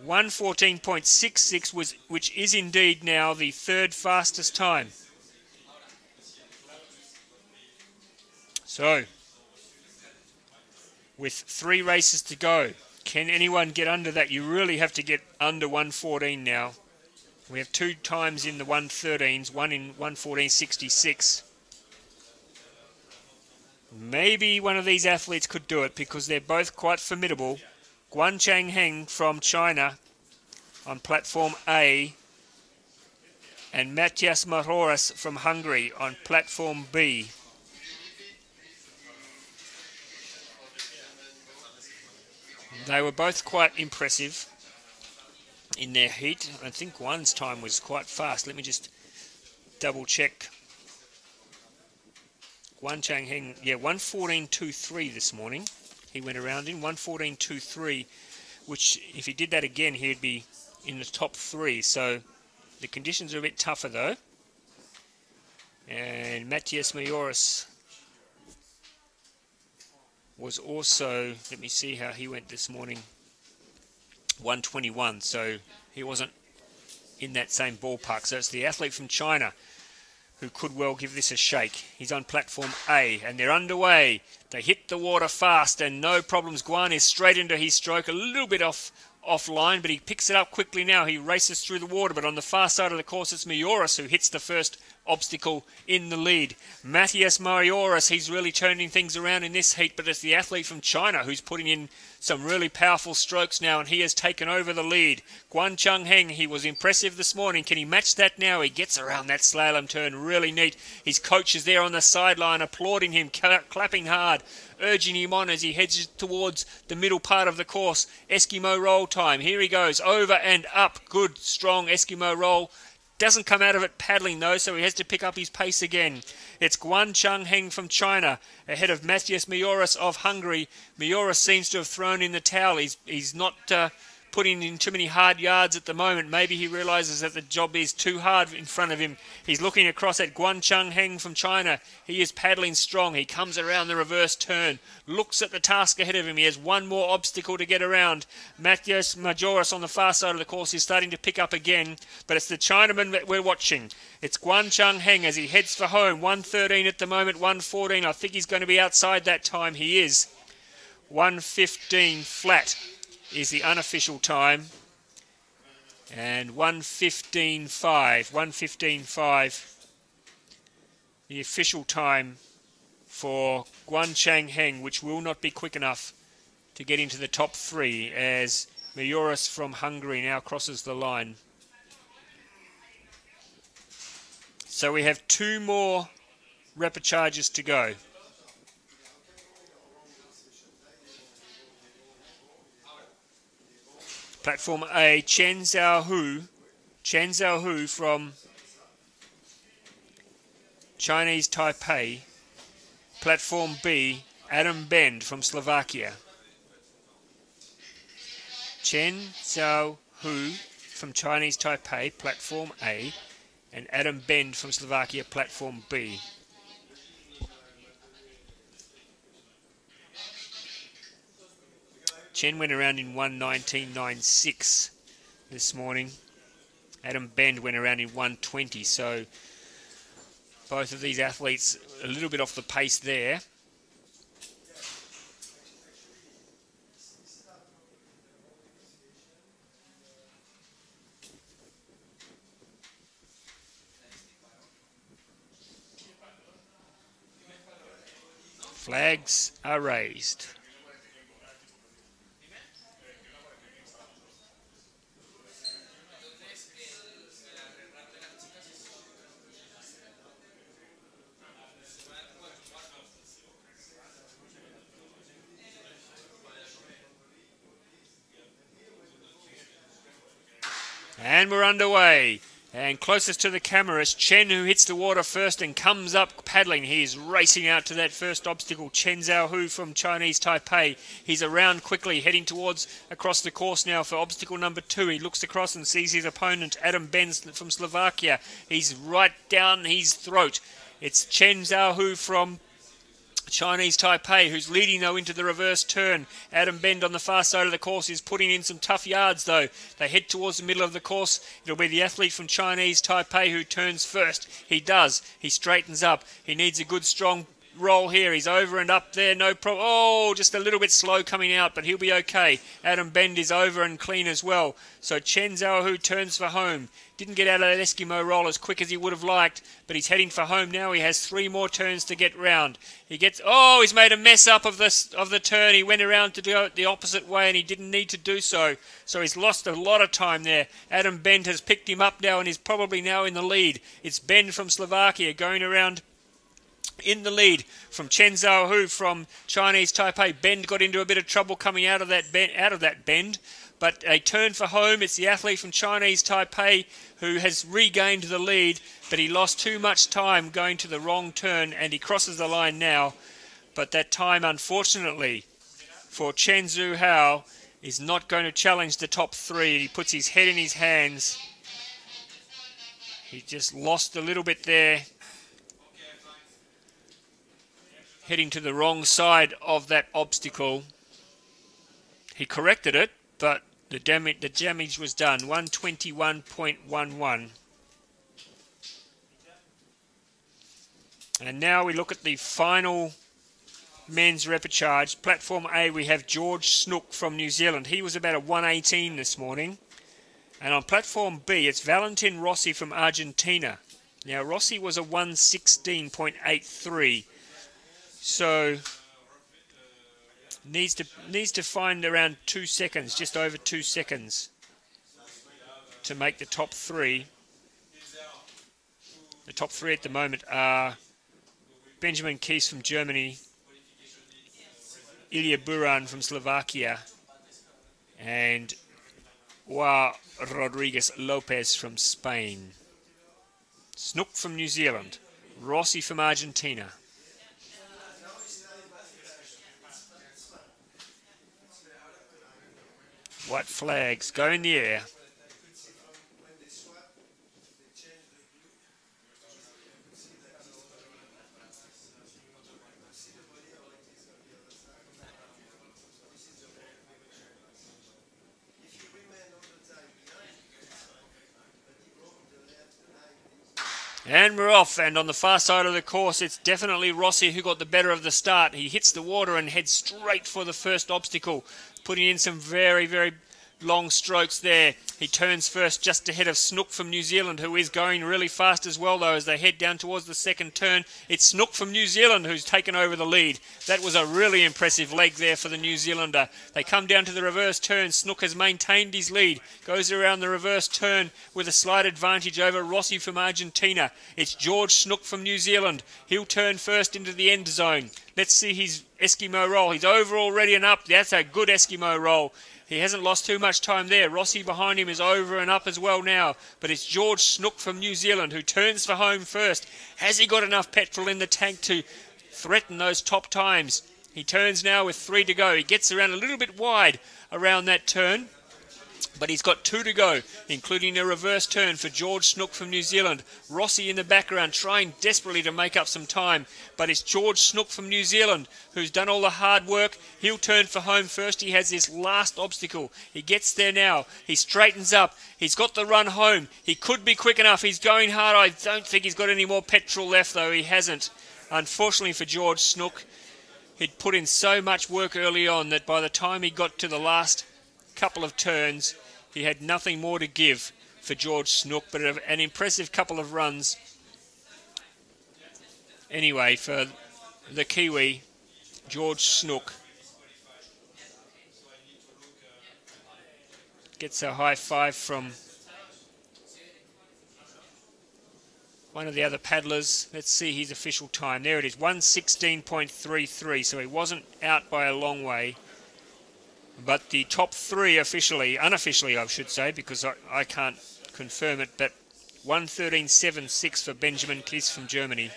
1:14.66, which is indeed now the third fastest time. So, with 3 races to go, can anyone get under that? You really have to get under 1:14 now. We have 2 times in the 1:13s, one in 1:14.66. Maybe one of these athletes could do it because they're both quite formidable. Guan Changheng from China on platform A and Matthias Maroras from Hungary on platform B. They were both quite impressive in their heat. I think one's time was quite fast. Let me just double check. Guan Changheng, yeah, 1:14.23 this morning. He went around in 1:14.23, which if he did that again, he'd be in the top 3. So the conditions are a bit tougher though. And Matthias Majoris was also, let me see how he went this morning, 1:21. So he wasn't in that same ballpark. So it's the athlete from China who could well give this a shake. He's on platform A, and they're underway. They hit the water fast, and no problems. Guan is straight into his stroke, a little bit offline, but he picks it up quickly now. He races through the water, but on the far side of the course, it's Majoris who hits the first obstacle in the lead. Matthias Majoris, he's really turning things around in this heat, but it's the athlete from China who's putting in some really powerful strokes now, and he has taken over the lead. Guan Changheng, he was impressive this morning. Can he match that now? He gets around that slalom turn really neat. His coach is there on the sideline applauding him, clapping hard, urging him on as he heads towards the middle part of the course. Eskimo roll time. Here he goes, over and up. Good, strong Eskimo roll. Doesn't come out of it paddling though, so he has to pick up his pace again. It's Guan Changheng from China ahead of Matthias Majoris of Hungary. Majoris seems to have thrown in the towel. He's not putting in too many hard yards at the moment. Maybe he realizes that the job is too hard in front of him. He's looking across at Guan Changheng from China. He is paddling strong. He comes around the reverse turn, looks at the task ahead of him. He has one more obstacle to get around. Matthias Majoris on the far side of the course is starting to pick up again, but it's the Chinaman that we're watching. It's Guan Changheng as he heads for home. 1:13 at the moment, 1:14. I think he's going to be outside that time. He is. 1:15 flat is the unofficial time, and 1:15.5, 1:15.5 the official time for Guan Changheng, which will not be quick enough to get into the top 3 as Majoris from Hungary now crosses the line. So we have 2 more repecharges to go. Platform A, Chen Xiaohu from Chinese Taipei. Platform B, Adam Bend from Slovakia. Chen Xiaohu from Chinese Taipei, platform A, and Adam Bend from Slovakia, platform B. Chen went around in 1:19.96 this morning. Adam Bend went around in 1:20, so both of these athletes a little bit off the pace there. Flags are raised. And we're underway. And closest to the camera is Chen, who hits the water first and comes up paddling. He's racing out to that first obstacle. Chen Zhaohu from Chinese Taipei. He's around quickly, heading towards across the course now for obstacle number 2. He looks across and sees his opponent, Adam Benz from Slovakia. He's right down his throat. It's Chen Zhaohu from Chinese Taipei, who's leading though into the reverse turn. Adam Bend on the far side of the course is putting in some tough yards though. They head towards the middle of the course. It'll be the athlete from Chinese Taipei who turns first. He does. He straightens up. He needs a good strong roll here. He's over and up there, no problem. Oh, just a little bit slow coming out, but he'll be okay. Adam Bend is over and clean as well. So Chen Zhaohu turns for home. Didn't get out of that Eskimo roll as quick as he would have liked, but he's heading for home now. He has 3 more turns to get round. He gets, oh, he's made a mess up of the turn. He went around to go the opposite way and he didn't need to do so. So he's lost a lot of time there. Adam Bend has picked him up now and is probably now in the lead. It's Ben from Slovakia going around in the lead from Chen Zhaohu from Chinese Taipei. Bend got into a bit of trouble coming out of that bend, but a turn for home. It's the athlete from Chinese Taipei who has regained the lead, but he lost too much time going to the wrong turn and he crosses the line now. But that time, unfortunately, for Chen Zhaohu is not going to challenge the top 3. He puts his head in his hands. He just lost a little bit there, heading to the wrong side of that obstacle. He corrected it, but the damage was done. 121.11. And now we look at the final men's repechage. Platform A, we have George Snook from New Zealand. He was about a 118 this morning. And on platform B, it's Valentin Rossi from Argentina. Now, Rossi was a 116.83. So needs to find around 2 seconds, just over 2 seconds, to make the top 3. The top 3 at the moment are Benjamin Kies from Germany, Ilya Buran from Slovakia, and Juan Rodriguez Lopez from Spain. Snook from New Zealand, Rossi from Argentina. White flags go in the air. And we're off, and on the far side of the course, it's definitely Rossi who got the better of the start. He hits the water and heads straight for the first obstacle, putting in some very, very long strokes there. He turns first just ahead of Snook from New Zealand, who is going really fast as well, though, as they head down towards the second turn. It's Snook from New Zealand who's taken over the lead. That was a really impressive leg there for the New Zealander. They come down to the reverse turn. Snook has maintained his lead, goes around the reverse turn with a slight advantage over Rossi from Argentina. It's George Snook from New Zealand. He'll turn first into the end zone. Let's see his Eskimo roll. He's over already and up. That's a good Eskimo roll. He hasn't lost too much time there. Rossi behind him is over and up as well now. But it's George Snook from New Zealand who turns for home first. Has he got enough petrol in the tank to threaten those top times? He turns now with 3 to go. He gets around a little bit wide around that turn, but he's got 2 to go, including a reverse turn for George Snook from New Zealand. Rossi in the background trying desperately to make up some time, but it's George Snook from New Zealand who's done all the hard work. He'll turn for home first. He has this last obstacle. He gets there now. He straightens up. He's got the run home. He could be quick enough. He's going hard. I don't think he's got any more petrol left, though. He hasn't. Unfortunately for George Snook, he'd put in so much work early on that by the time he got to the last couple of turns, he had nothing more to give for George Snook, but an impressive couple of runs anyway for the Kiwi, George Snook. Gets a high five from one of the other paddlers. Let's see his official time. There it is, 116.33, so he wasn't out by a long way. But the top three unofficially I should say, because I can't confirm it, but 1:13.76 for Benjamin Kiss from Germany,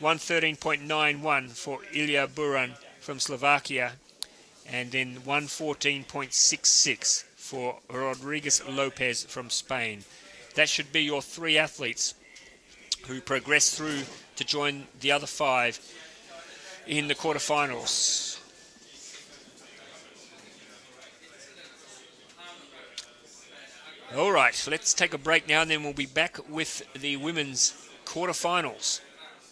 1:13.91 for Ilya Buran from Slovakia, and then 1:14.66 for Rodriguez Lopez from Spain. That should be your three athletes who progress through to join the other five in the quarterfinals. All right, let's take a break now, and then we'll be back with the women's quarterfinals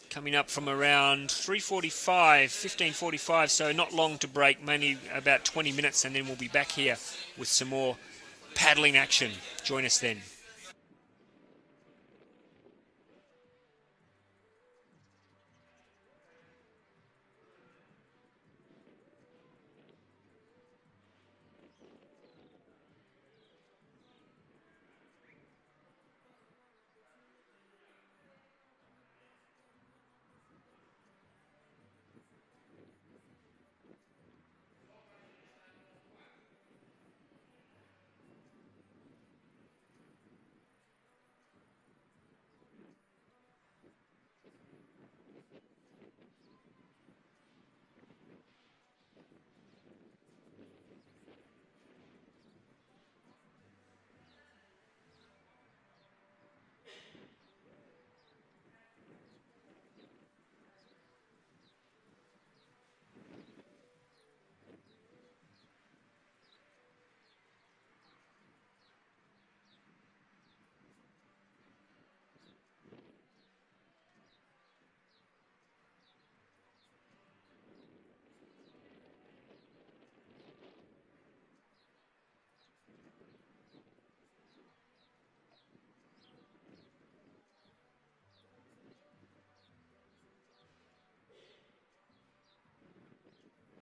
coming up from around 15:45, so not long to break, mainly about 20 minutes, and then we'll be back here with some more paddling action. Join us then.